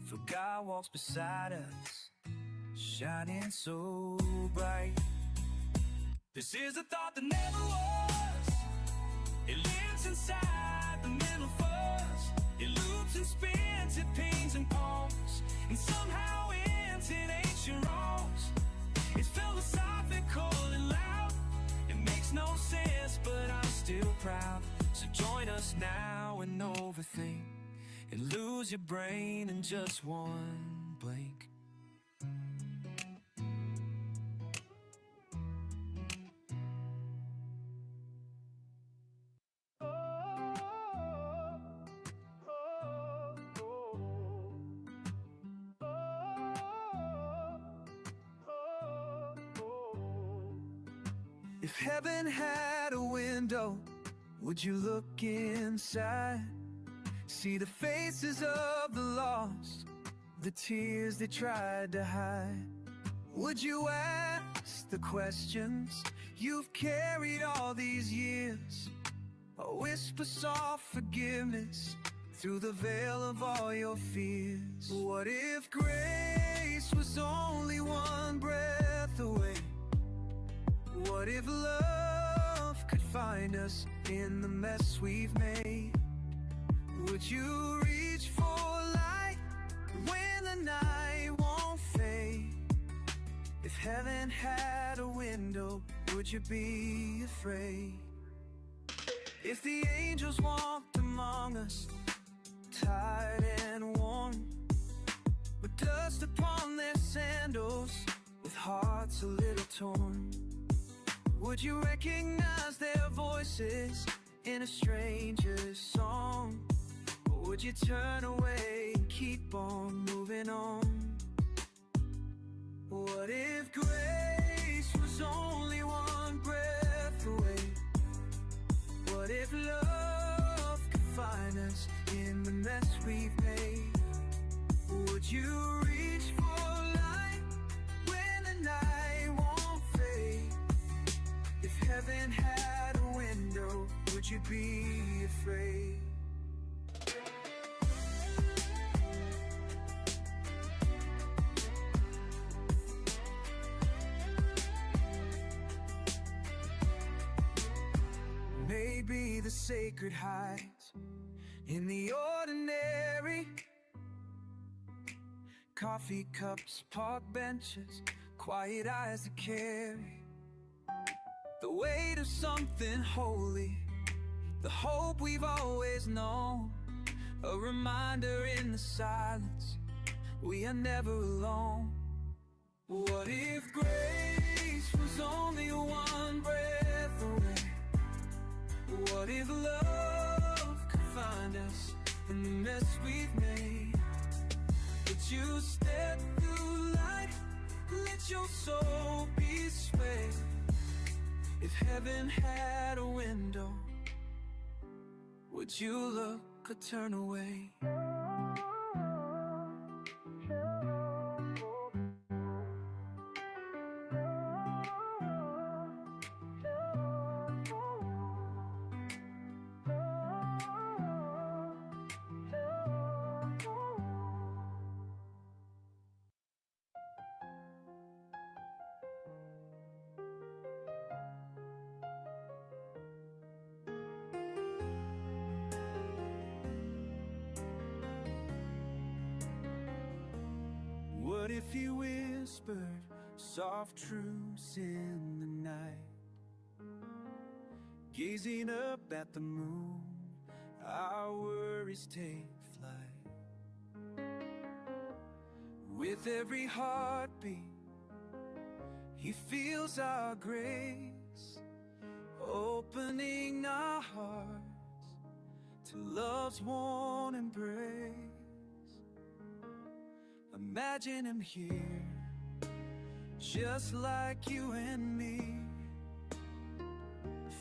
for God walks beside us, shining so bright. This is a thought that never was. It lives inside the mental fuzz. It loops and spins, it pings and pulls, and somehow ends in ancient wrongs. It's philosophical and loud. It makes no sense, but I'm still proud. So join us now and overthink, and lose your brain in just one blink. If heaven had a window, would you look inside? See the faces of the lost, the tears they tried to hide. Would you ask the questions you've carried all these years, or whisper soft forgiveness through the veil of all your fears? What if grace was only one breath away? What if love could find us in the mess we've made? Would you reach for light when the night won't fade? If heaven had a window, would you be afraid? If the angels walked among us, tired and worn, with dust upon their sandals, with hearts a little torn, would you recognize their voices in a stranger's song? Or would you turn away and keep on moving on? What if grace was only one breath away? What if love could find us in the mess we've made? Would you reach for light when the night won't fade? If heaven had a window, would you be afraid? Maybe the sacred hides in the ordinary. Coffee cups, park benches, quiet eyes that carry the weight of something holy, the hope we've always known. A reminder in the silence, we are never alone. What if grace was only one breath away? What if love could find us in the mess we've made? Would you step through light, let your soul be swayed? If heaven had a window, would you look or turn away? What if he whispered soft truths in the night? Gazing up at the moon, our worries take flight. With every heartbeat, he feels our grace, opening our hearts to love's warm embrace. Imagine him here, just like you and me,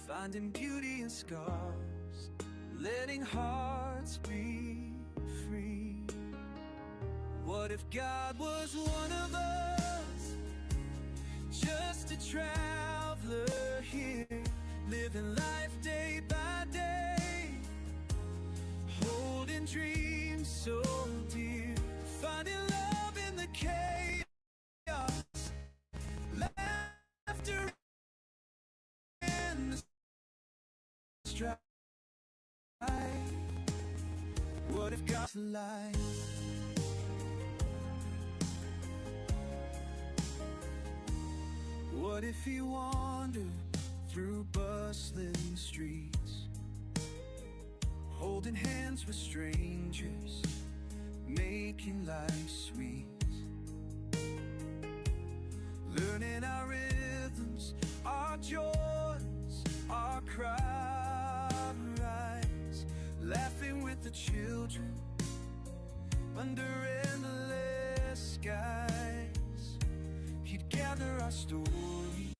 finding beauty in scars, letting hearts be free. What if God was one of us, just a traveler here, living life day by day, holding dreams so dear, finding love in the chaos, laughter in the strife. What if God's alive? What if he wandered through bustling streets, holding hands with strangers, making life sweet, learning our rhythms, our joys, our cries, laughing with the children under endless skies. He'd gather our stories,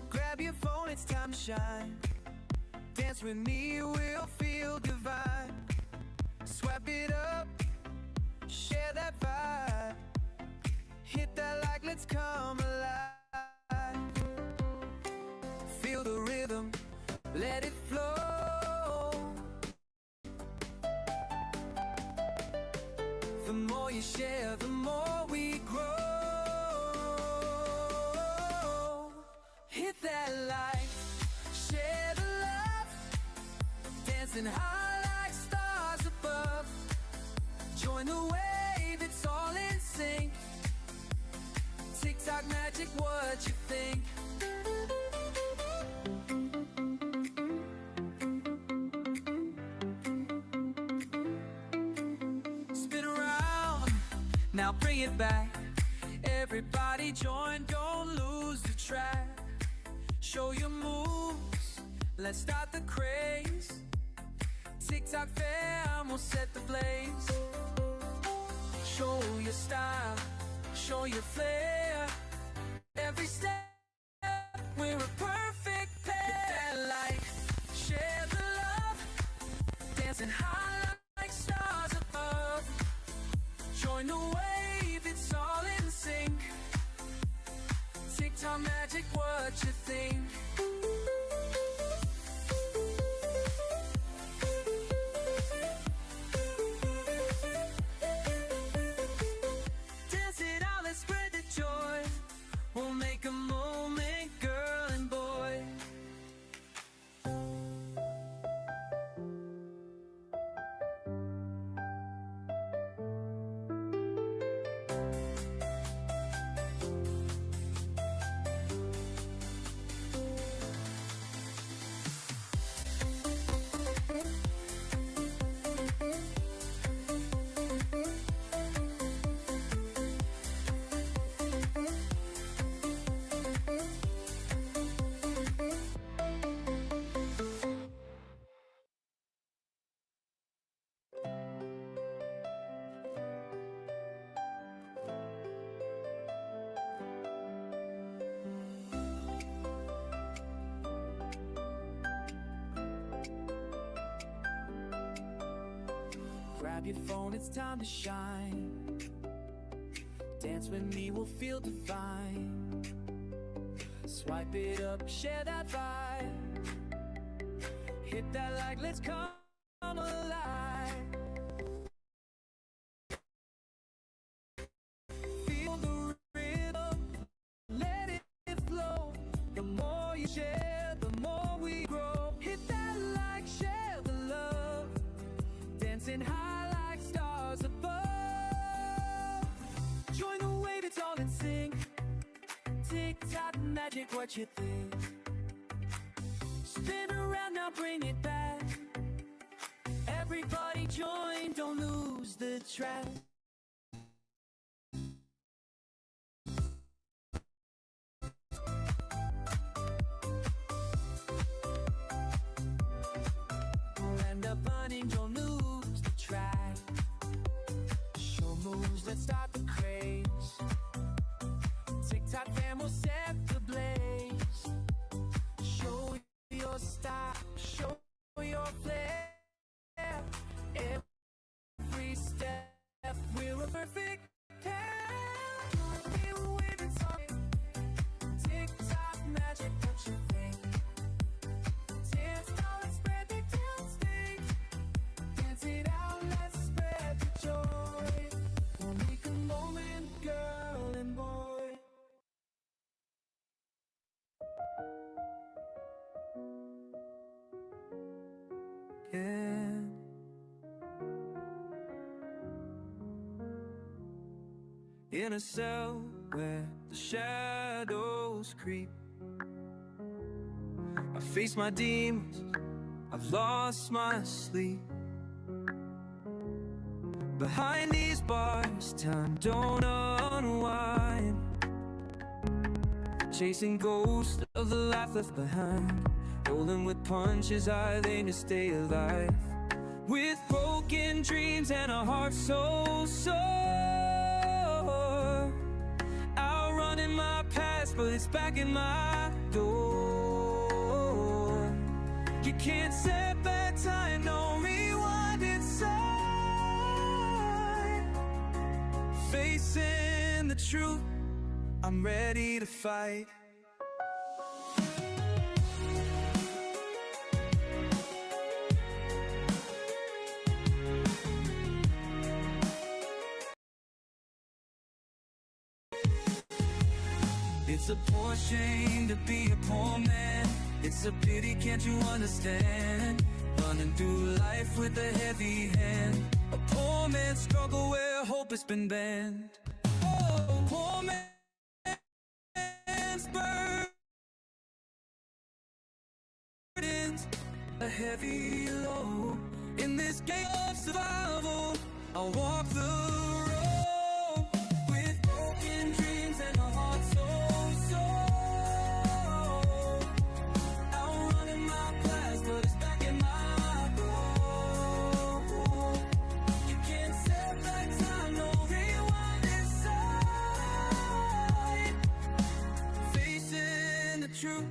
grab your phone, it's time to shine. Dance with me, we'll feel divine. Swipe it up, share that vibe. Hit that like, let's come alive. Feel the rhythm, let it flow. more you share, the more we grow. Hit that light, share the love, dancing high like stars above. Join the wave, it's all in sync. TikTok magic, what you think? Spin around, now bring it back. Everybody join, don't lose the track. Show your moves, let's start the craze. TikTok fam will set the blaze. Show your style, show your flair. Every step, we're a perfect pair. Like, share the love, dancing high like stars above. Join the wave, it's all in sync. TikTok magic, what you think? Dance it out, let's spread the joy. We'll make a moment, girl and boy. Grab your phone, it's time to shine. Dance with me, we'll feel divine. Swipe it up, share that vibe. Hit that like, let's come alive. Feel the rhythm, let it flow. The more you share, the more we grow. Hit that like, share the love. Dancing high like stars above. Join the wave, it's all in sync. TikTok magic, what you think? Spin around, now bring it back. Everybody join, don't lose the track. End up running, don't lose the track. Show moves, let's start the craze. TikTok fam will set the blaze. Show your style, show your flair. Every step, we're a perfect pair. We're waving solid. TikTok magic, what you think? Dance now, let's spread the dance thing. Dance it out, let's spread the joy. We'll make a moment, girl and boy. Yeah. In a cell where the shadows creep, I face my demons, I've lost my sleep. Behind these bars, time don't unwind. Chasing ghosts of the life left behind. Rolling with punches, I aim to stay alive. With broken dreams and a heart so sore. Outrunning my past, but it's back in my door. You can't set back time, no rewind inside. Facing the truth, I'm ready to fight. It's a poor shame to be a poor man. It's a pity, can't you understand? Running through life with a heavy hand. A poor man's struggle where hope has been banned. Oh, poor man's burdens, a heavy load. In this game of survival, I'll walk the road with broken dreams and a heart so sore. Outrunning my past, but it's back in my door. You can't set back time, no rewind inside. Facing the truth,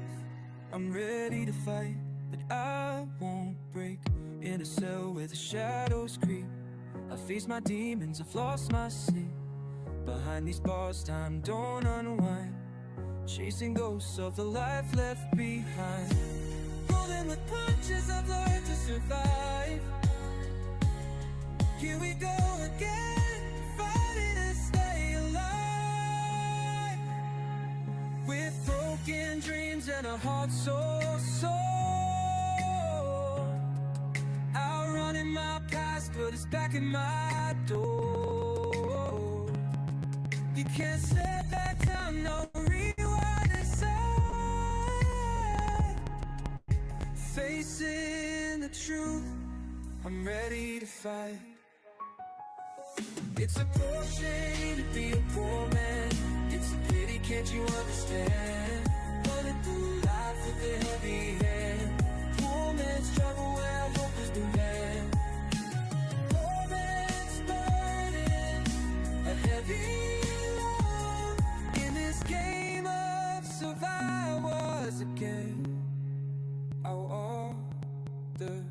I'm ready to fight, but I won't break. In a cell where the shadows creep, I face my demons, I've lost my sleep. Behind these bars, time don't unwind. Chasing ghosts of the life left behind. Rolling with punches, I've learned to survive. Here we go again, fighting to stay alive. With broken dreams and a heart so sore. Outrunning my past, but it's back in my door. You can't set back time, no rewind inside. Facing the truth, I'm ready to fight. It's a poor shame to be a poor man. It's a pity, can't you understand? Running through life with a heavy hand. Poor man's struggle where hope has been banned. Poor man's burden, a heavy load. In this game of survival, again, I'll order.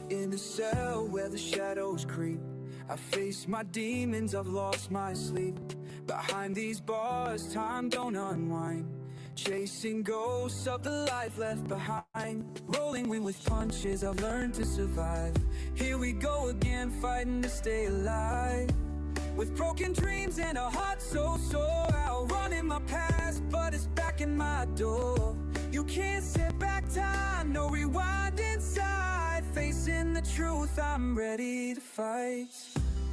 In the cell where the shadows creep, I face my demons, I've lost my sleep. Behind these bars, time don't unwind. Chasing ghosts of the life left behind. Rolling with punches, I've learned to survive. Here we go again, fighting to stay alive. With broken dreams and a heart so sore. Outrunning my past, but it's back in my door. You can't set back time, no rewind inside. Facing the truth, I'm ready to fight.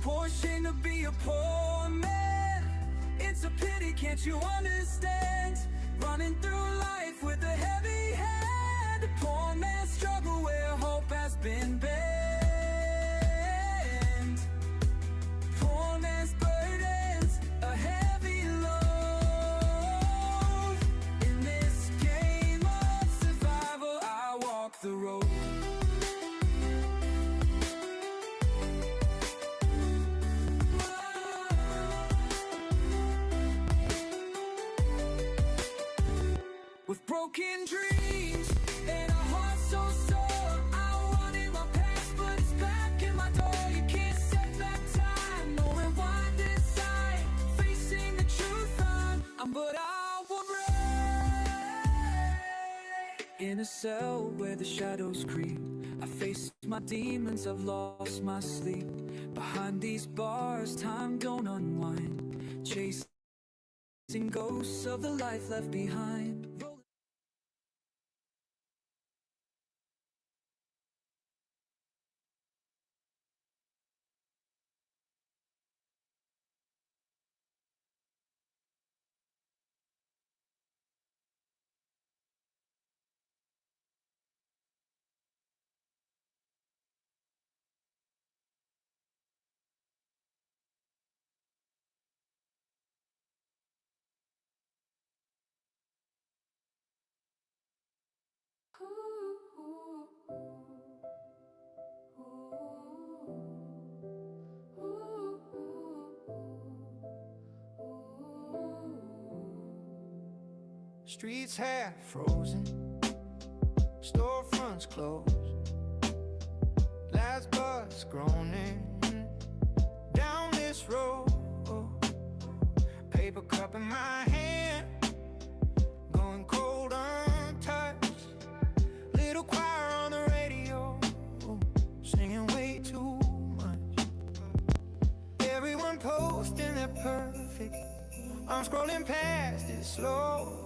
Poor shame to be a poor man. It's a pity, can't you understand? Running through life with a heavy hand. A poor man's struggle where hope has been banned. Poor man's burdens, a heavy load. In this game of survival, I walk the road. With broken dreams and a heart so sore. I wanted my past, but it's back in my door. You can't set back time, no rewind inside. Facing the truth, but I won't run. In a cell where the shadows creep, I face my demons, I've lost my sleep. Behind these bars, time don't unwind. Chasing ghosts of the life left behind. Streets half frozen, storefronts closed. Last bus groaning down this road. Paper cup in my hand, going cold untouched. Little choir on the radio, singing way too much. Everyone posting their perfect, I'm scrolling past it slow.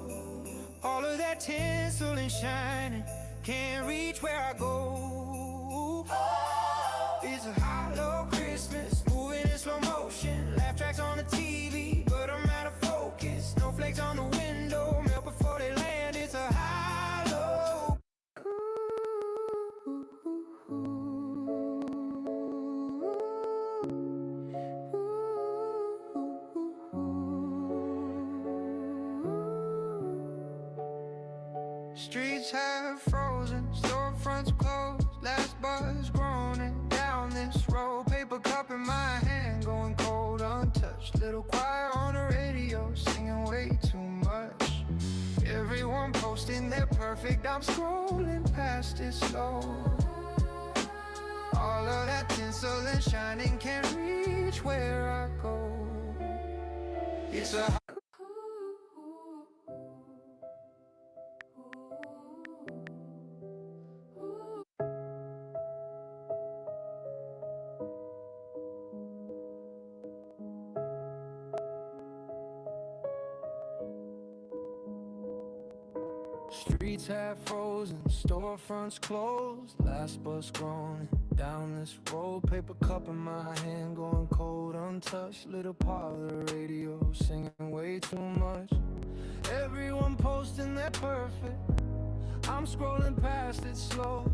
All of that tinsel and shining can't reach where I go. It's a hollow Christmas, moving in slow motion. Laugh tracks on the TV, but I'm out of focus. Snowflakes on the window, melt before they land. It's a hollow. Streets have frozen, storefronts closed. Last bus groaning down this road. Paper cup in my hand, going cold untouched. Little choir on the radio, singing way too much. Everyone posting their perfect, I'm scrolling past it slow. All of that tinsel and shining can't reach where I go. It's a streets have frozen, storefronts closed. Last bus groaning down this road. Paper cup in my hand, going cold untouched. Little part of the radio, singing way too much. Everyone posting their perfect, I'm scrolling past it slow.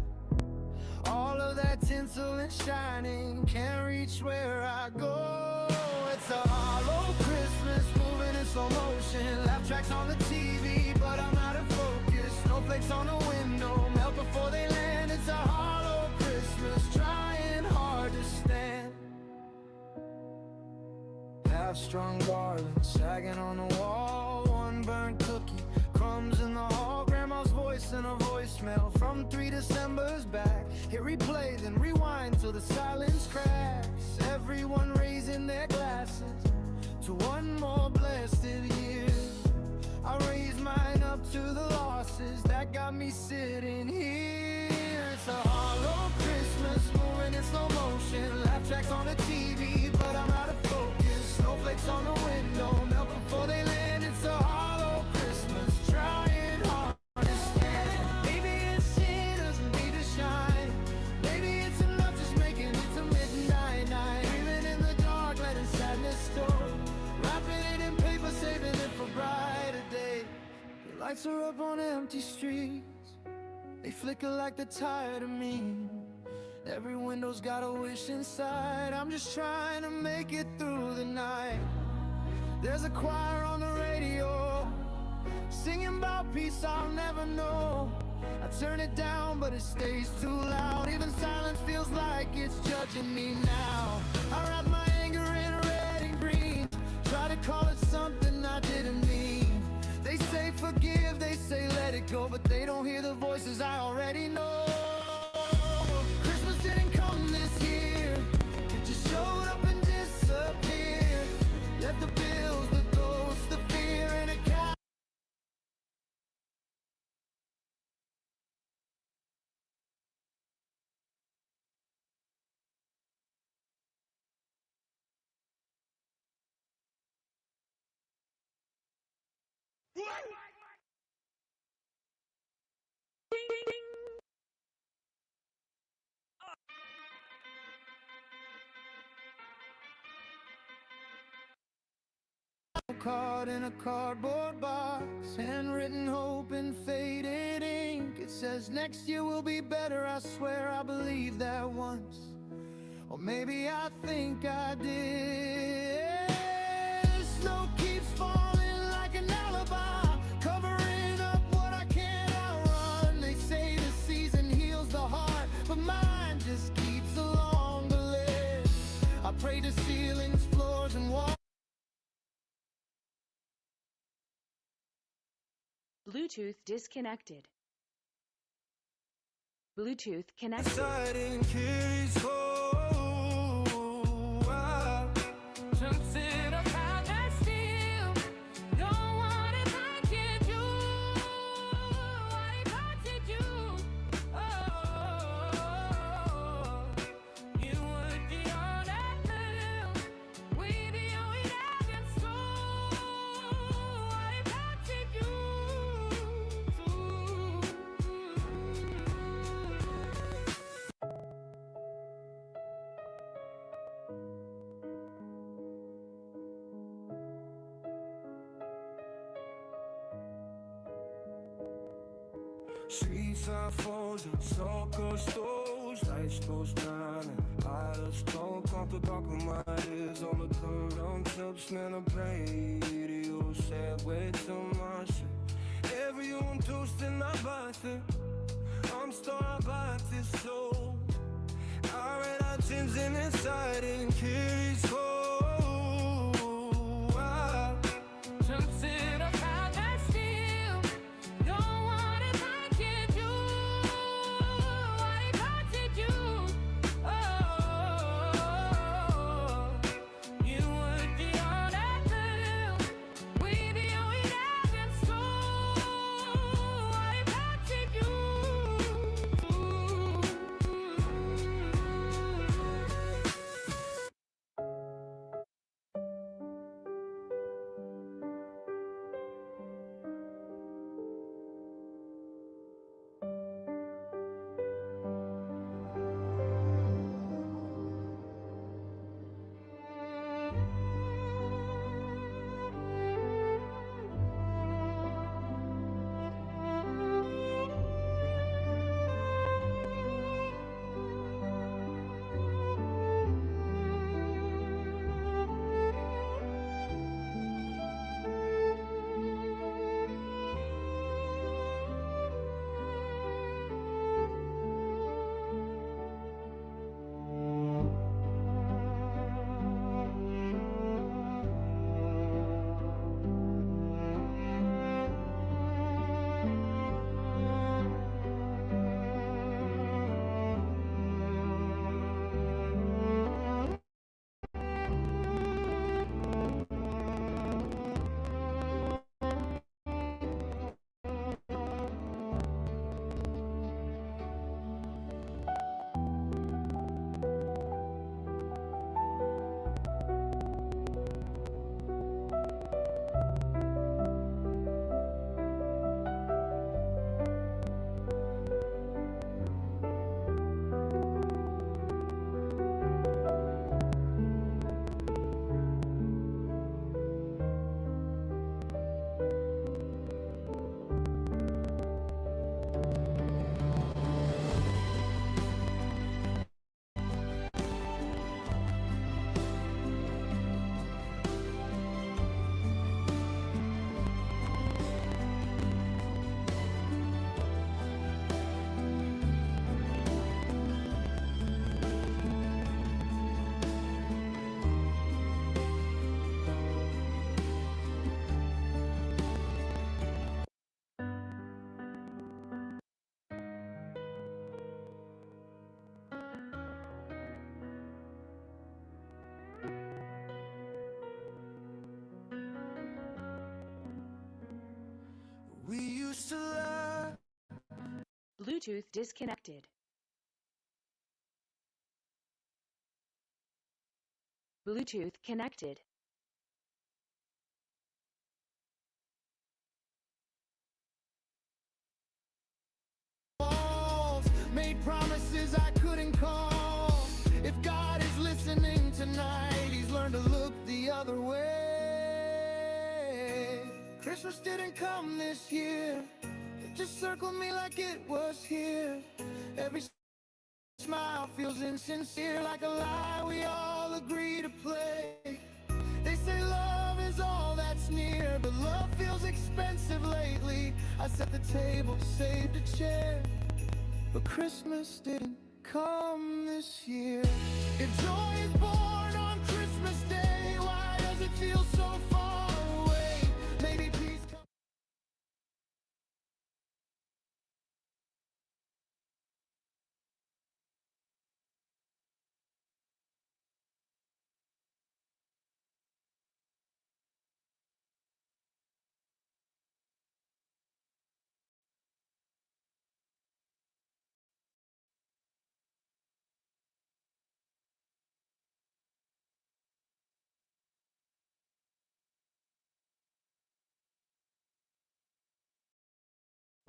All of that tinsel and shining can't reach where I go. It's a hollow Christmas, moving in slow motion. Laugh tracks on the TV, but I'm out of focus. Snowflakes on the window, melt before they land. It's a hollow Christmas, trying hard to stand. Half-strung garland sagging on the wall. One burnt cookie, crumbs in the hall. Grandma's voice in a voicemail from 3 Decembers back. Hit replay, then rewind till the silence cracks. Everyone raising their glasses to one more blessed year. I raised mine up to the losses that got me sitting here. It's a hollow Christmas, moving in slow motion. Laugh tracks on the TV, but I'm out of focus. Snowflakes on the window, melt before they land. It's a hollow Christmas, trying hard to stand. Maybe it's it doesn't need to shine. Maybe it's enough just making it to midnight night. Even in the dark, letting sadness store. Wrapping it in paper, saving it for brighter days. The lights are up on empty streets, they flicker like they're tired of me. Every window's got a wish inside. I'm just trying to make it through the night. There's a choir on the radio, singing about peace I'll never know. I turn it down, but it stays too loud. Even silence feels like it's judging me now. I wrap my anger in red and green, try to call it something I didn't mean. They say forgive, they say let it go, but they don't hear the voices I already know. Christmas didn't come this year, it just showed up and disappeared. Left the bills, the ghosts, the fear, and a cat. Card in a cardboard box, handwritten hope in faded ink. It says next year will be better, I swear I believed that once. Or maybe I think I did. Snow keeps falling like an alibi, covering up what I can't outrun. They say the season heals the heart, but mine just keeps along the list. I pray to ceilings, floors, and walls. Bluetooth disconnected. Bluetooth connected. Inside and carries home. Tempted, I've had that still. Don't want it like you do. What if I did you? Oh, you would be on that bill. We'd be on it against soul. What if I did you? Streets are frozen, soccer stoves, lights post down and pile of smoke off the back of my ears on the curb. On tips, man, a radio said way too much. Everyone toasting my birthday. I'm starved by this soul. I read our chins in inside and carries home. Tempted, I've had that still. Don't want it like you do. What if I did you? Oh, you would be on that bill. We'd be on it against soul. What if I did you? We used to laugh. Bluetooth disconnected. Bluetooth connected. Walls, made promises I couldn't call. If God is listening tonight, He's learned to look the other way. Christmas didn't come this year. It just circled me like it was here. Every smile feels insincere, like a lie we all agree to play. They say love is all that's near, but love feels expensive lately. I set the table, saved a chair, but Christmas didn't come this year. If joy is born on Christmas Day, why does it feel so far away? Maybe peace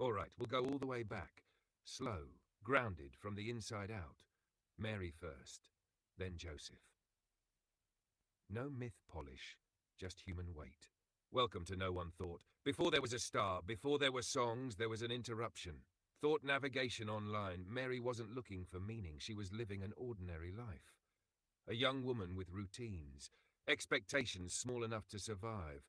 All right, we'll go all the way back. Slow, grounded from the inside out. Mary first, then Joseph. No myth polish, just human weight. Welcome to No One Thought. Before there was a star, before there were songs, there was an interruption. Thought navigation online. Mary wasn't looking for meaning. She was living an ordinary life. A young woman with routines, expectations small enough to survive.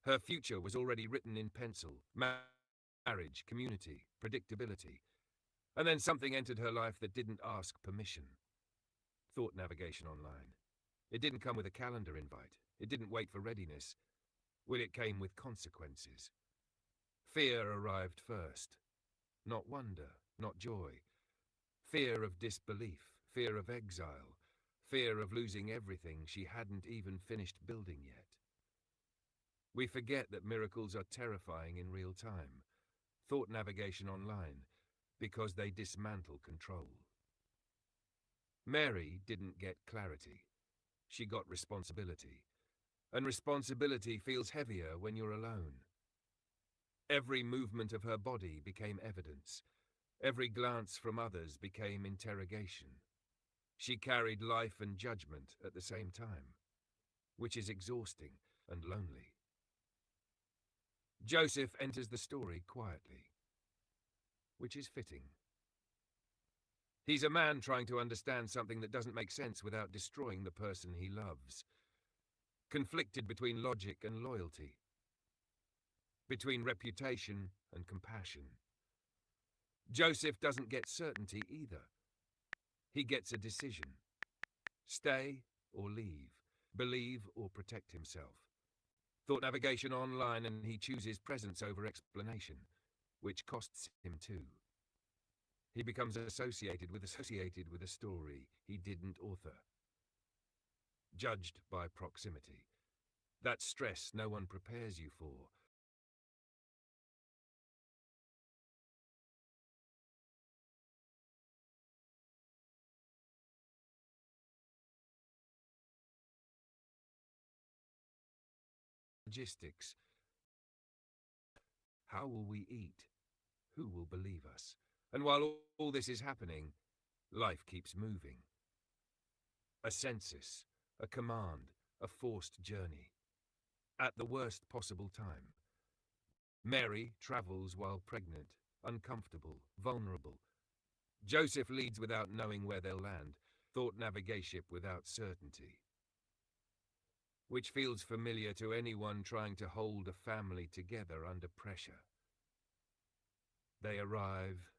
Her future was already written in pencil. Marriage, community, predictability. And then something entered her life that didn't ask permission. Thought navigation online. It didn't come with a calendar invite. It didn't wait for readiness. Well, it came with consequences. Fear arrived first. Not wonder, not joy. Fear of disbelief, fear of exile, fear of losing everything she hadn't even finished building yet. We forget that miracles are terrifying in real time. Thought navigation online, because they dismantle control. Mary didn't get clarity. She got responsibility. And responsibility feels heavier when you're alone. Every movement of her body became evidence. Every glance from others became interrogation. She carried life and judgment at the same time, which is exhausting and lonely. Joseph enters the story quietly, which is fitting. He's a man trying to understand something that doesn't make sense without destroying the person he loves. Conflicted between logic and loyalty. Between reputation and compassion. Joseph doesn't get certainty either. He gets a decision. Stay or leave. Believe or protect himself. Thought navigation online, and he chooses presence over explanation, which costs him too. He becomes associated with a story he didn't author. Judged by proximity. That stress no one prepares you for. Logistics. How will we eat? Who will believe us? And while all this is happening, life keeps moving. A census, a command, a forced journey. At the worst possible time. Mary travels while pregnant, uncomfortable, vulnerable. Joseph leads without knowing where they'll land, thought navigation without certainty. Which feels familiar to anyone trying to hold a family together under pressure. They arrive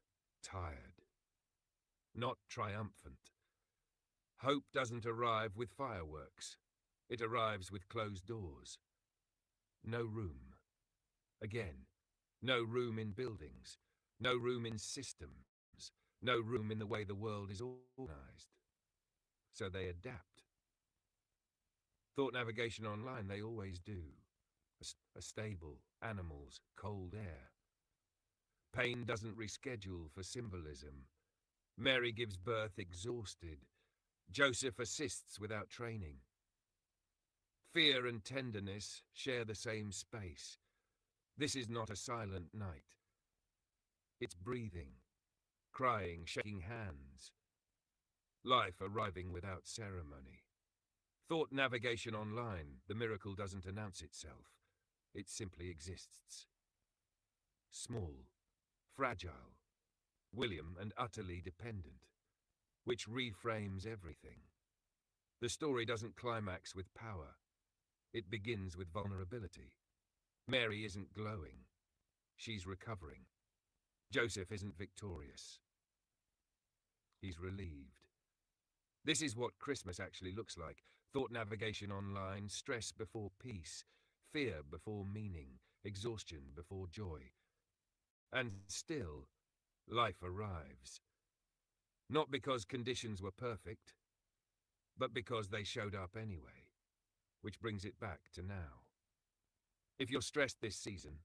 tired, not triumphant. Hope doesn't arrive with fireworks. It arrives with closed doors. No room. Again, no room in buildings, no room in systems, no room in the way the world is organized. So they adapt. Thought navigation online, they always do. A stable, animals, cold air. Pain doesn't reschedule for symbolism. Mary gives birth exhausted. Joseph assists without training. Fear and tenderness share the same space. This is not a silent night. It's breathing, crying, shaking hands. Life arriving without ceremony. Thought navigation online, the miracle doesn't announce itself. It simply exists. Small, fragile, William and utterly dependent, which reframes everything. The story doesn't climax with power. It begins with vulnerability. Mary isn't glowing. She's recovering. Joseph isn't victorious. He's relieved. This is what Christmas actually looks like. Thought navigation online, stress before peace, fear before meaning, exhaustion before joy. And still, life arrives. Not because conditions were perfect, but because they showed up anyway. Which brings it back to now. If you're stressed this season,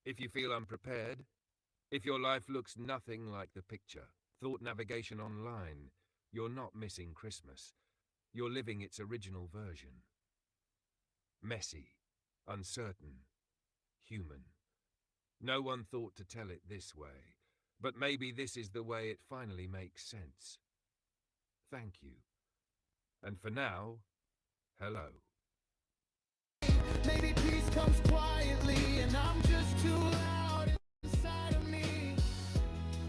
if you feel unprepared, if your life looks nothing like the picture, thought navigation online, you're not missing Christmas. You're living its original version. Messy, uncertain, human. No one thought to tell it this way, but maybe this is the way it finally makes sense. Thank you. And for now, hello. Maybe peace comes quietly and I'm just too loud inside of me.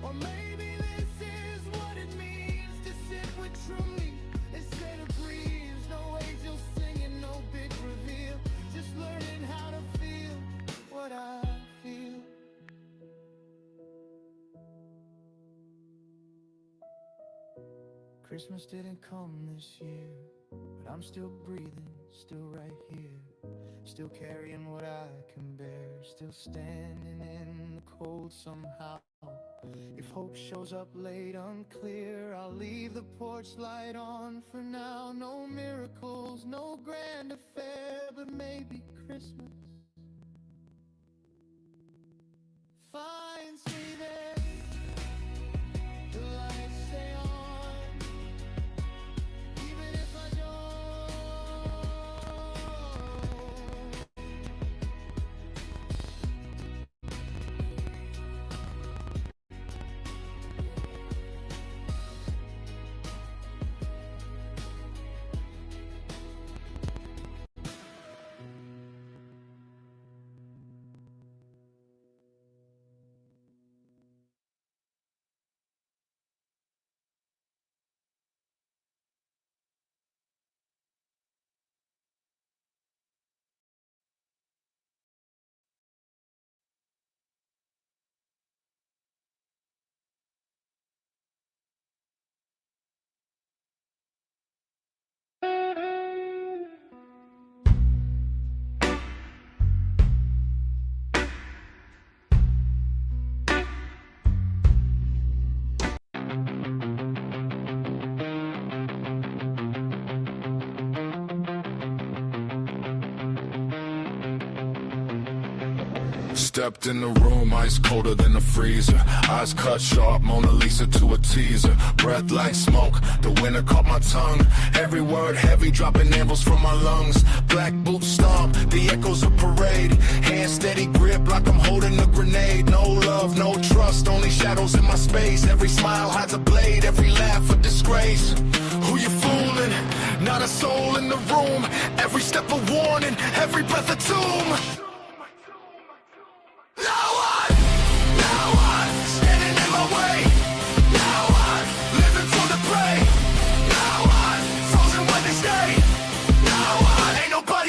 Or maybe this is what it means to sit with truly instead of breeze. No angels singing, no big reveal. Just learning how to feel what I feel. Christmas didn't come this year, but I'm still breathing, still right here. Still carrying what I can bear, still standing in the cold somehow. If hope shows up late, unclear, I'll leave the porch light on for now. No miracles, no grand affair, but maybe Christmas finds me there. The lights stay on, even if I don't. Stepped in the room, ice colder than a freezer. Eyes cut sharp, Mona Lisa to a teaser. Breath like smoke, the winter caught my tongue. Every word heavy, dropping anvils from my lungs. Black boots stomp, the echoes of parade. Hand steady grip like I'm holding a grenade. No love, no trust, only shadows in my space. Every smile hides a blade, every laugh a disgrace. Who you fooling? Not a soul in the room. Every step a warning, every breath a tomb.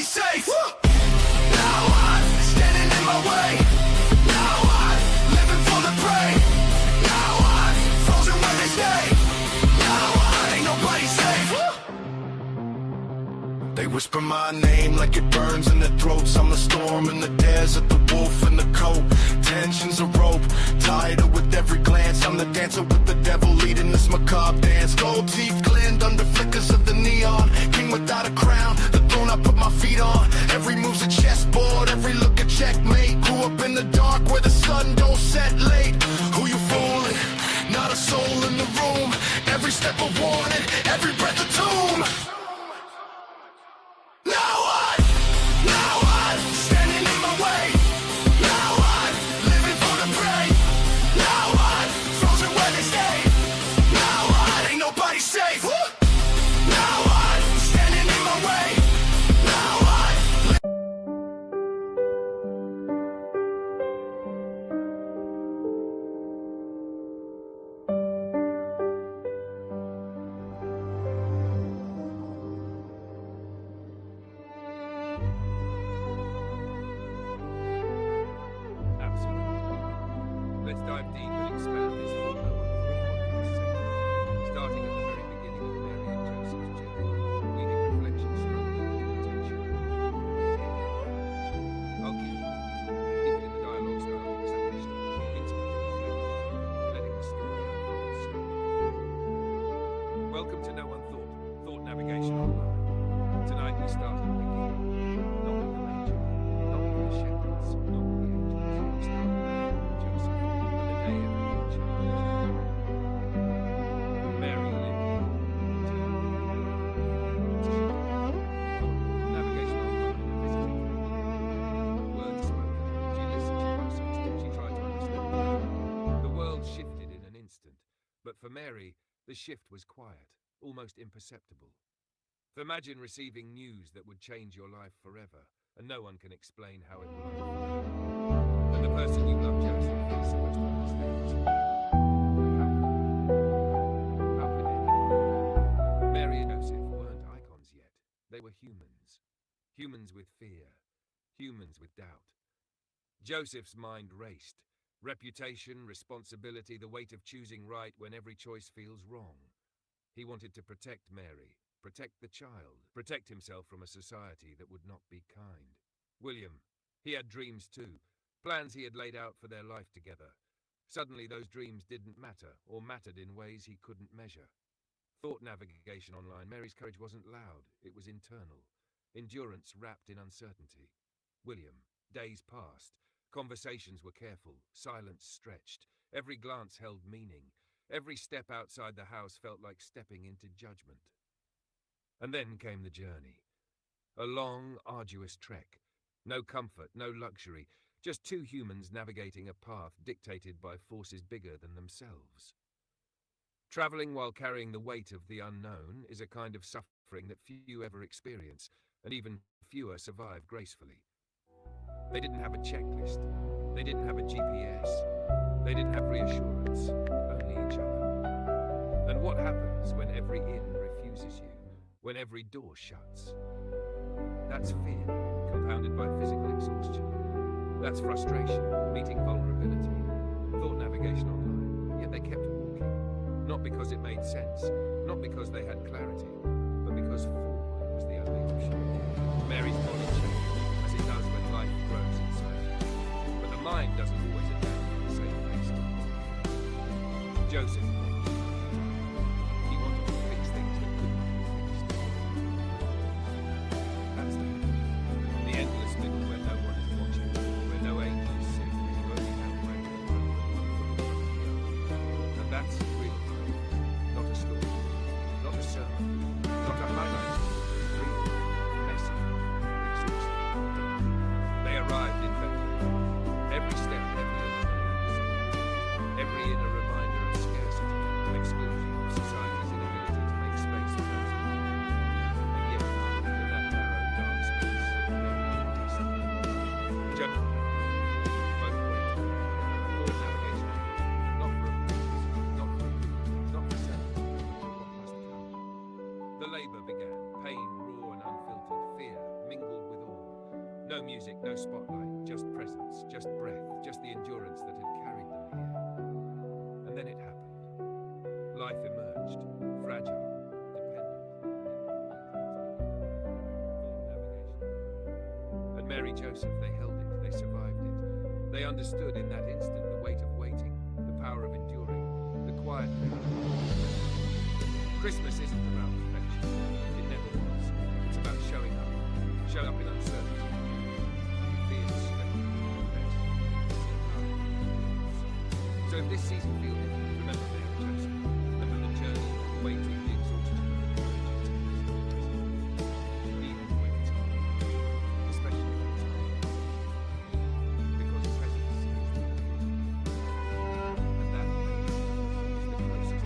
Safe. Now I'm standing in my way. Now I'm living for the prey. Now I'm frozen where they stay. Now I ain't nobody safe. They whisper my name like it burns in their throats. I'm the storm in the desert, the wolf in the coat. Tensions a rope, tighter with every glance. I'm the dancer with the devil leading this macabre dance. Gold teeth glint under flickers of the neon. King without a crown, the throne I put my feet on. Every move's a chessboard, every look a checkmate. Grew up in the dark where the sun don't set late. Who you fooling? Not a soul in the room. Every step a warning, every breath a tomb. Now I'm standing in my way. Now I'm living for the prey. Now I'm frozen where they stay. Now I ain't nobody safe. Now I'm standing in my way. Now I'm for Mary, the shift was quiet, almost imperceptible. Imagine receiving news that would change your life forever, and no one can explain how it will unfold. And the person you love, Joseph, is supposed to understand. But how could anyone? Mary and Joseph weren't icons yet. They were humans. Humans with fear. Humans with doubt. Joseph's mind raced. Reputation, responsibility, the weight of choosing right when every choice feels wrong. He wanted to protect Mary, protect the child, protect himself from a society that would not be kind. William, he had dreams too, plans he had laid out for their life together. Suddenly those dreams didn't matter, or mattered in ways he couldn't measure. Thought navigation online, Mary's courage wasn't loud, it was internal. Endurance wrapped in uncertainty. William, days passed. Conversations were careful, silence stretched. Every glance held meaning. Every step outside the house felt like stepping into judgment. And then came the journey. A long, arduous trek. No comfort, no luxury. Just two humans navigating a path dictated by forces bigger than themselves. Traveling while carrying the weight of the unknown is a kind of suffering that few ever experience, and even fewer survive gracefully. They didn't have a checklist. They didn't have a GPS. They didn't have reassurance. Only each other. And what happens when every inn refuses you? When every door shuts? That's fear, compounded by physical exhaustion. That's frustration, meeting vulnerability. Thought navigation online, yet they kept walking. Not because it made sense, not because they had clarity, but because forward was the only option. Mary's body changed, as it does when life grows inside you. But the mind doesn't always adapt at the same pace to life. Joseph watched. He wanted to fix things that couldn't be fixed. That's the endless middle where no one is watching, where no angels sing, where you only have one foot in front of the other. And that's real life. Not a story, not a sermon, not a highlight. Real, messy, exhausting. They arrived in Bethlehem. Every step heavier than the last. Every inner reminder of scarcity, of exclusion, of society's inability to make space for those who need it. And yet, in that narrow, dark space, Mary and destiny. Joseph, both waiting. Thought navigation, not for applause, not for approval, not for self, but what must come. The labour began, pain raw and unfiltered, fear mingled with awe. No music, no spotlight, just presence, just breath, just the endurance that had carried them here. And then it happened. Life emerged, fragile, dependent. And Mary Joseph, they held it, they survived it. They understood in that instant the weight of waiting, the power of enduring, the quiet power of waiting. Christmas isn't about perfection. It never was. It's about showing up in uncertainty. So if this season feels different, remember Mary Joseph. Remember the journey, the waiting, the exhaustion, the courage it takes. Even when it's hard. Especially when it's hard. Because presence is the key. And that maybe is the closest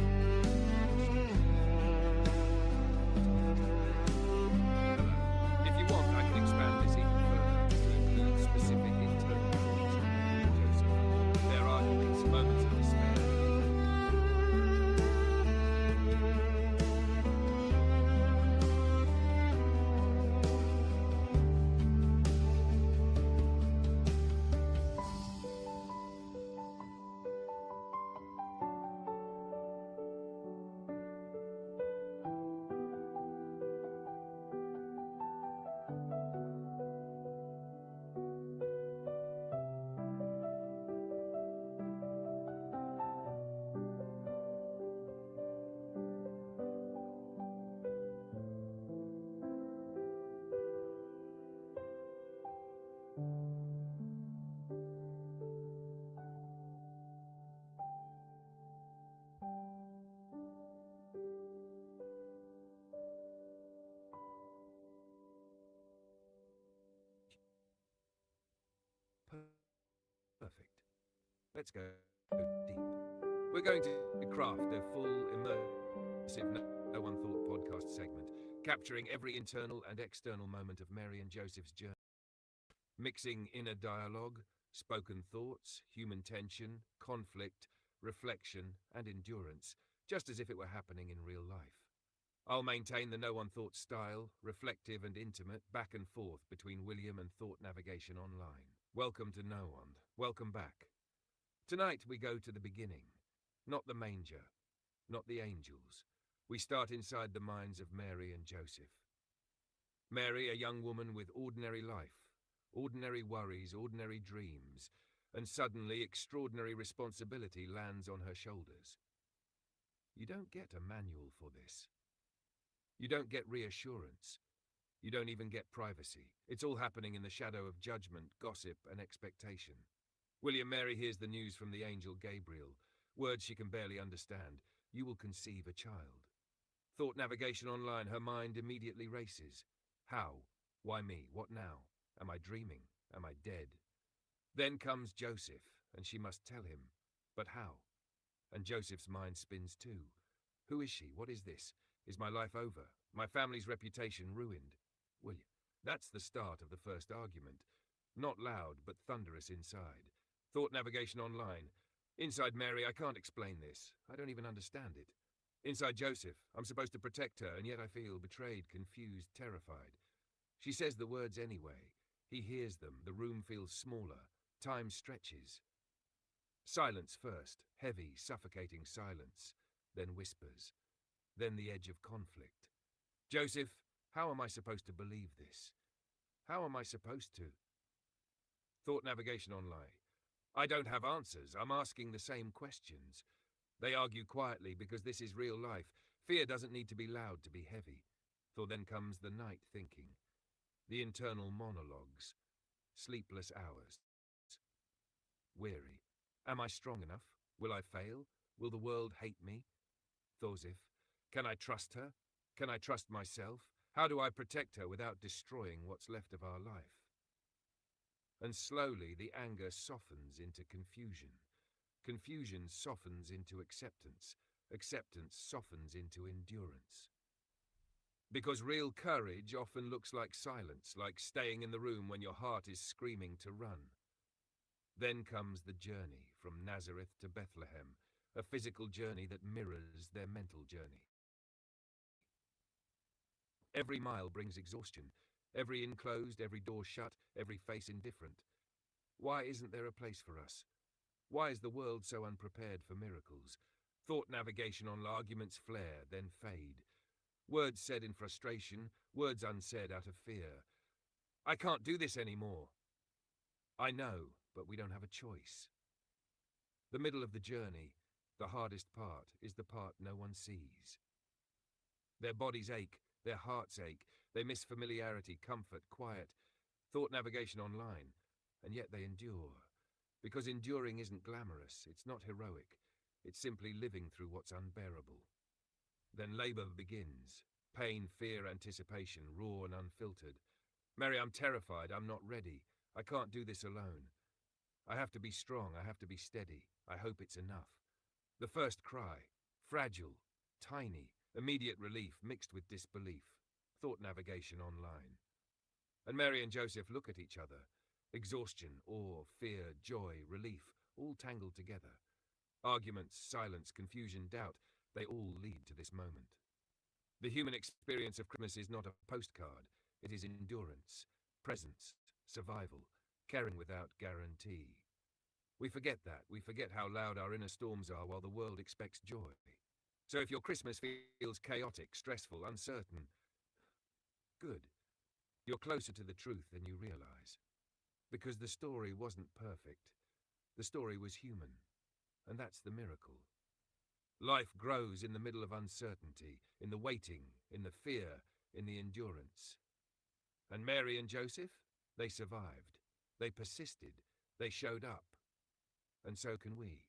If you want, I can expand this even further to include specific internal thoughts of Mary Joseph. Their arguments, moments of despair. Perfect. Let's go deep. We're going to craft a full, immersive, No One Thought podcast segment, capturing every internal and external moment of Mary and Joseph's journey, mixing inner dialogue, spoken thoughts, human tension, conflict, reflection, and endurance, just as if it were happening in real life. I'll maintain the No One Thought style, reflective and intimate, back and forth between William and Thought Navigation Online. Welcome to No One. Welcome back. Tonight we go to the beginning. Not the manger, not the angels. We start inside the minds of Mary and Joseph. Mary, a young woman with ordinary life, ordinary worries, ordinary dreams, and suddenly extraordinary responsibility lands on her shoulders. You don't get a manual for this. You don't get reassurance. You don't even get privacy. It's all happening in the shadow of judgment, gossip, and expectation. William Mary hears the news from the angel Gabriel, words she can barely understand. You will conceive a child. Thought Navigation Online, her mind immediately races. How? Why me? What now? Am I dreaming? Am I dead? Then comes Joseph, and she must tell him. But how? And Joseph's mind spins too. Who is she? What is this? Is my life over? My family's reputation ruined? William, that's the start of the first argument. Not loud, but thunderous inside. Thought Navigation Online. Inside Mary, I can't explain this. I don't even understand it. Inside Joseph, I'm supposed to protect her, and yet I feel betrayed, confused, terrified. She says the words anyway. He hears them. The room feels smaller. Time stretches. Silence first. Heavy, suffocating silence. Then whispers. Then the edge of conflict. Joseph, how am I supposed to believe this? How am I supposed to? Thought Navigation Online. I don't have answers. I'm asking the same questions. They argue quietly because this is real life. Fear doesn't need to be loud to be heavy. For then comes the night thinking. The internal monologues. Sleepless hours. Weary. Am I strong enough? Will I fail? Will the world hate me? Thorsif. Can I trust her? Can I trust myself? How do I protect her without destroying what's left of our life? And slowly the anger softens into confusion. Confusion softens into acceptance. Acceptance softens into endurance. Because real courage often looks like silence, like staying in the room when your heart is screaming to run. Then comes the journey from Nazareth to Bethlehem, a physical journey that mirrors their mental journey. Every mile brings exhaustion. Every inn closed, every door shut, every face indifferent. Why isn't there a place for us? Why is the world so unprepared for miracles? Thought Navigation on arguments flare, then fade. Words said in frustration, words unsaid out of fear. I can't do this anymore. I know, but we don't have a choice. The middle of the journey, the hardest part, is the part no one sees. Their bodies ache, their hearts ache, they miss familiarity, comfort, quiet, Thought Navigation Online, and yet they endure. Because enduring isn't glamorous, it's not heroic, it's simply living through what's unbearable. Then labor begins. Pain, fear, anticipation, raw and unfiltered. Mary, I'm terrified, I'm not ready. I can't do this alone. I have to be strong, I have to be steady. I hope it's enough. The first cry, fragile, tiny, immediate relief mixed with disbelief. Thought Navigation Online. And Mary and Joseph look at each other. Exhaustion, awe, fear, joy, relief, all tangled together. Arguments, silence, confusion, doubt, they all lead to this moment. The human experience of Christmas is not a postcard. It is endurance, presence, survival, caring without guarantee. We forget that. We forget how loud our inner storms are while the world expects joy. So if your Christmas feels chaotic, stressful, uncertain, good. You're closer to the truth than you realize. Because the story wasn't perfect. The story was human. And that's the miracle. Life grows in the middle of uncertainty, in the waiting, in the fear, in the endurance. And Mary and Joseph, they survived. They persisted. They showed up. And so can we.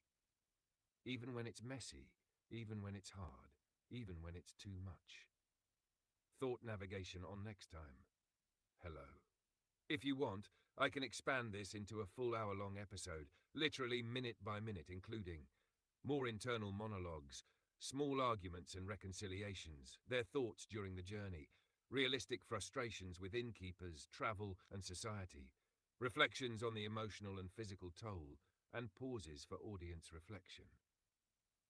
Even when it's messy, even when it's hard, even when it's too much. Thought Navigation on next time. Hello. If you want, I can expand this into a full hour-long episode, literally minute by minute, including more internal monologues, small arguments and reconciliations, their thoughts during the journey, realistic frustrations with innkeepers, travel and society, reflections on the emotional and physical toll, and pauses for audience reflection.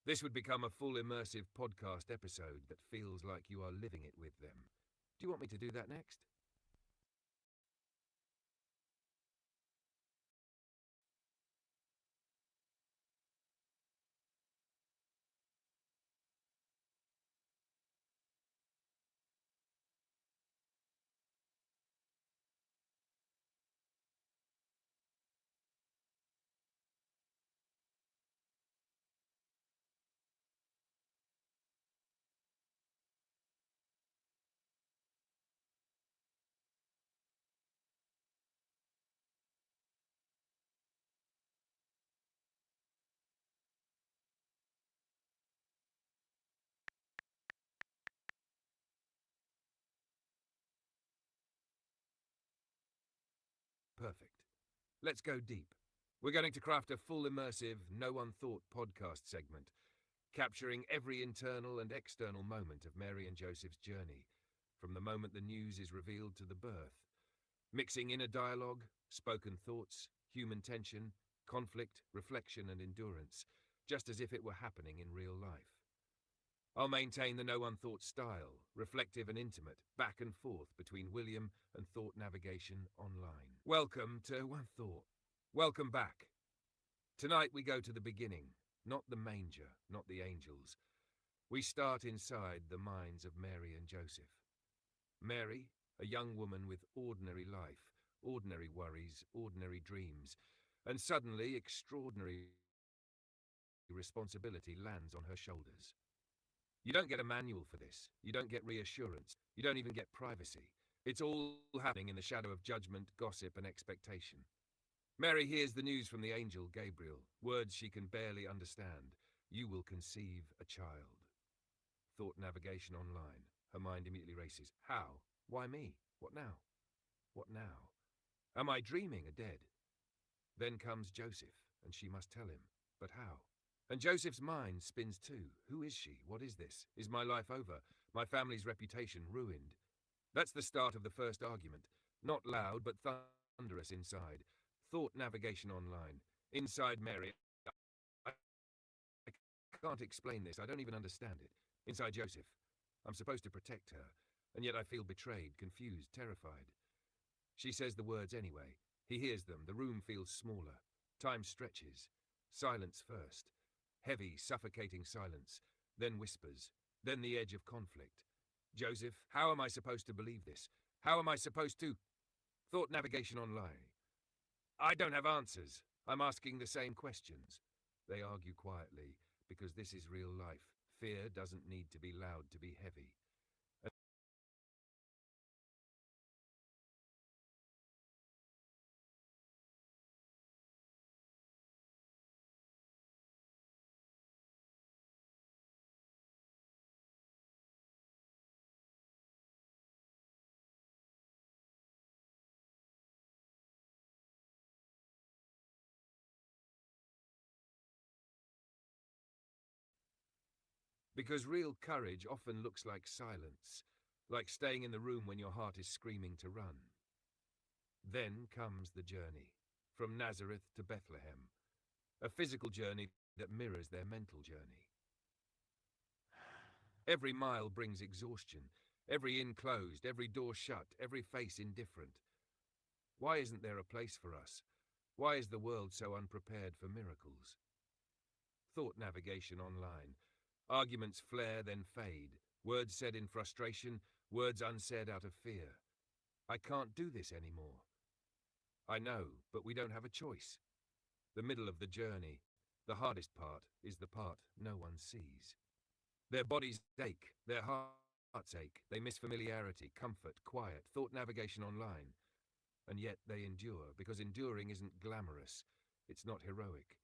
This would become a full immersive podcast episode that feels like you are living it with them. Do you want me to do that next? Perfect. Let's go deep. We're going to craft a full immersive, no one thought podcast segment, capturing every internal and external moment of Mary and Joseph's journey, from the moment the news is revealed to the birth, mixing inner dialogue, spoken thoughts, human tension, conflict, reflection and endurance, just as if it were happening in real life. I'll maintain the no one thought style, reflective and intimate, back and forth between William and Thought Navigation Online. Welcome to One Thought. Welcome back. Tonight we go to the beginning, not the manger, not the angels. We start inside the minds of Mary and Joseph. Mary, a young woman with ordinary life, ordinary worries, ordinary dreams, and suddenly extraordinary responsibility lands on her shoulders. You don't get a manual for this. You don't get reassurance. You don't even get privacy. It's all happening in the shadow of judgment, gossip, and expectation. Mary hears the news from the angel Gabriel, words she can barely understand. You will conceive a child. Thought Navigation Online. Her mind immediately races. How? Why me? What now? What now? Am I dreaming or dead? Then comes Joseph, and she must tell him. But how? And Joseph's mind spins too. Who is she? What is this? Is my life over? My family's reputation ruined? That's the start of the first argument. Not loud, but thunderous inside. Thought Navigation Online. Inside Mary. I can't explain this. I don't even understand it. Inside Joseph. I'm supposed to protect her, and yet I feel betrayed, confused, terrified. She says the words anyway. He hears them. The room feels smaller. Time stretches. Silence first. Heavy, suffocating silence, then whispers, then the edge of conflict. Joseph, how am I supposed to believe this? How am I supposed to? Thought Navigation Online. I don't have answers. I'm asking the same questions. They argue quietly, because this is real life. Fear doesn't need to be loud to be heavy. Because real courage often looks like silence, like staying in the room when your heart is screaming to run. Then comes the journey, from Nazareth to Bethlehem, a physical journey that mirrors their mental journey. Every mile brings exhaustion, every inn closed, every door shut, every face indifferent. Why isn't there a place for us? Why is the world so unprepared for miracles? Thought Navigation Online. Arguments flare then fade, words said in frustration, words unsaid out of fear. I can't do this anymore. I know, but we don't have a choice. The middle of the journey, the hardest part, is the part no one sees. Their bodies ache, their hearts ache, they miss familiarity, comfort, quiet, Thought Navigation Online. And yet they endure, because enduring isn't glamorous, it's not heroic.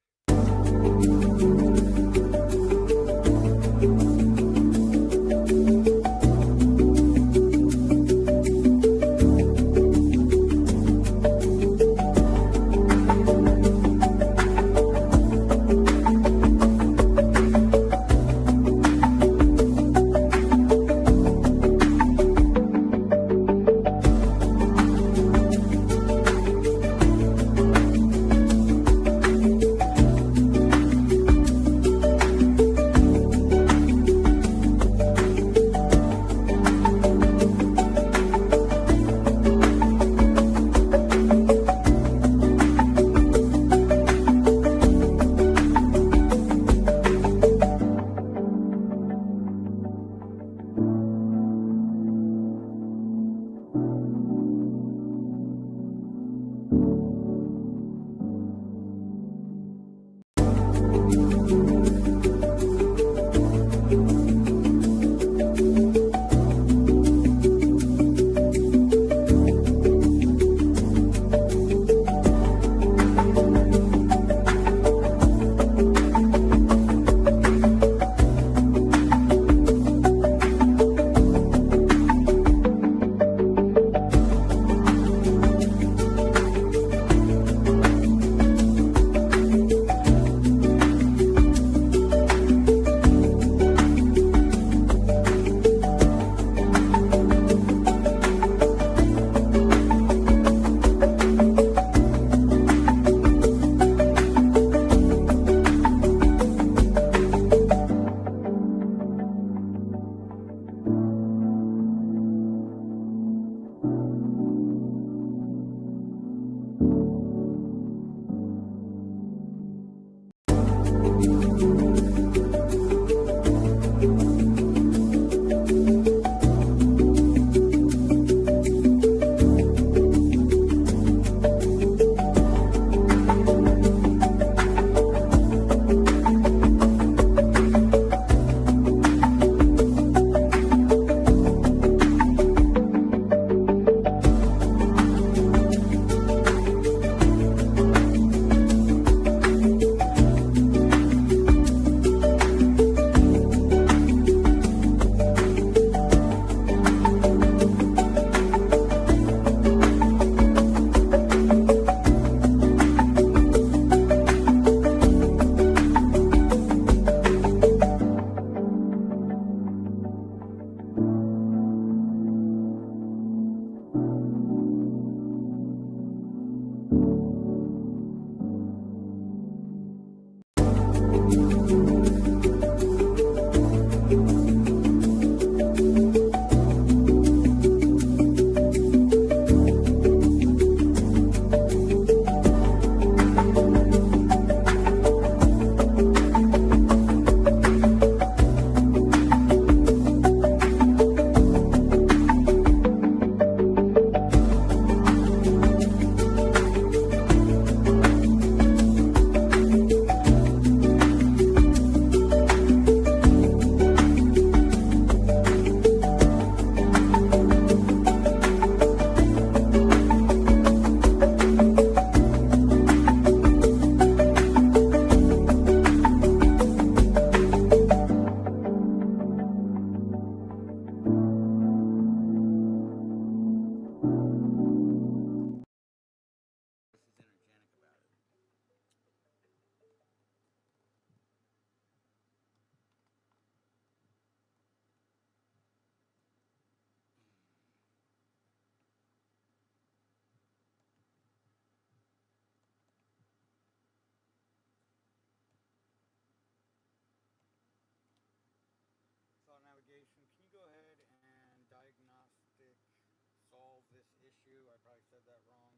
said that wrong.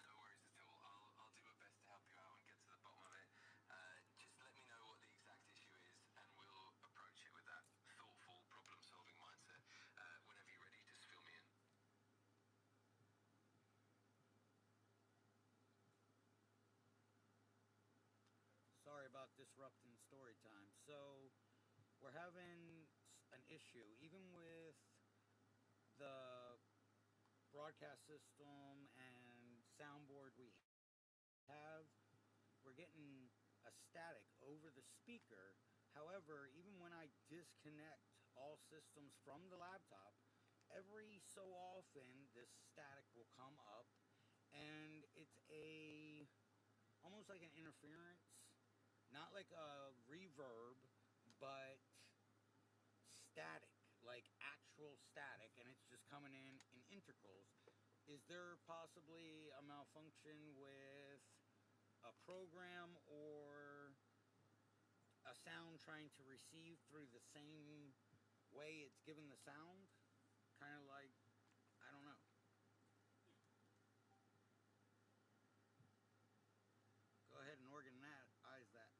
No worries at all. I'll do my best to help you out and get to the bottom of it. Just let me know what the exact issue is, and we'll approach it with that thoughtful, problem-solving mindset. Whenever you're ready, just fill me in. Sorry about disrupting story time. So, we're having an issue, even with the broadcast system and soundboard we have. We're getting a static over the speaker. However, even when I disconnect all systems from the laptop, every so often this static will come up, and it's almost like an interference, not like a reverb, but static, like actual static, and it's just coming in integrals. Is there possibly a malfunction with a program or a sound trying to receive through the same way it's given the sound? Kind of like, I don't know. Go ahead and organize that.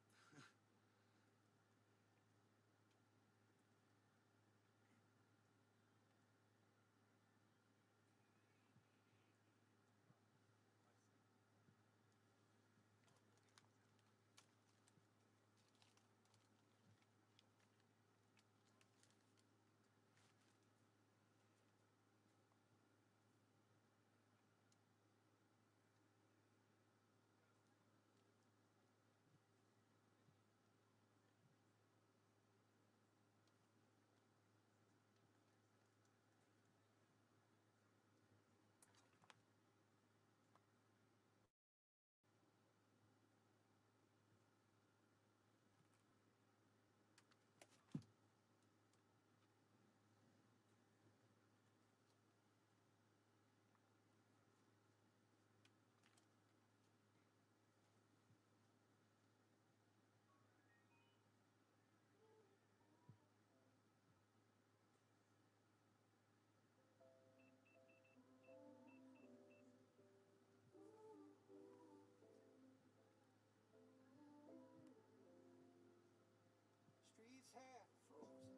Streets half frozen,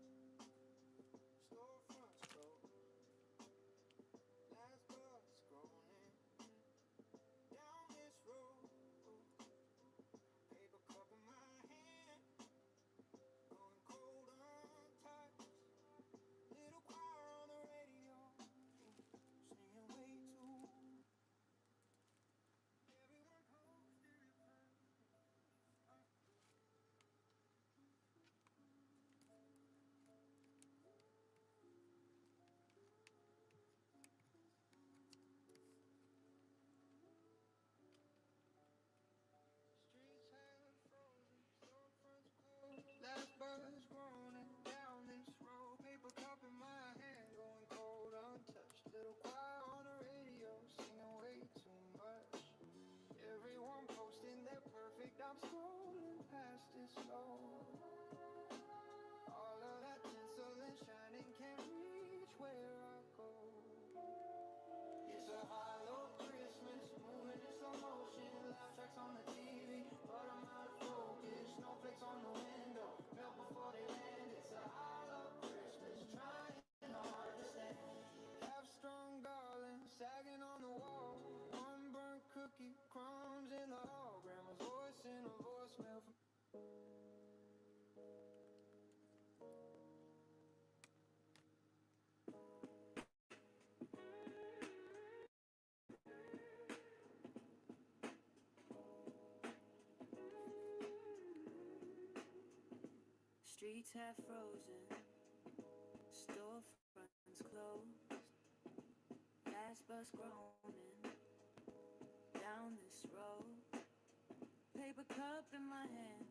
storefronts closed, last bus groaning down this road. Paper cup in my hand, going cold untouched. Little choir on the radio, singing way too. Everyone posted it perfect. Streets have frozen, storefronts closed, last bus groaning down this road. Paper cup in my hand, going cold untouched. Little choir on the radio, singing way too much. Everyone posting their perfect, I'm scrolling past it slow. All of that tinsel and shining can't reach where I go. It's a hollow Christmas, moving in slow motion. Laugh tracks on the TV, but I'm out of focus. Snowflakes on the window, melt before they land. It's a hollow Christmas, trying hard to stand. Half-strung garland, sagging on the wall. One burnt cookie, crumbs in the hall. Grandma's voice in a voicemail from Streets half frozen, storefronts closed, last bus groaning down this road. Paper cup in my hand,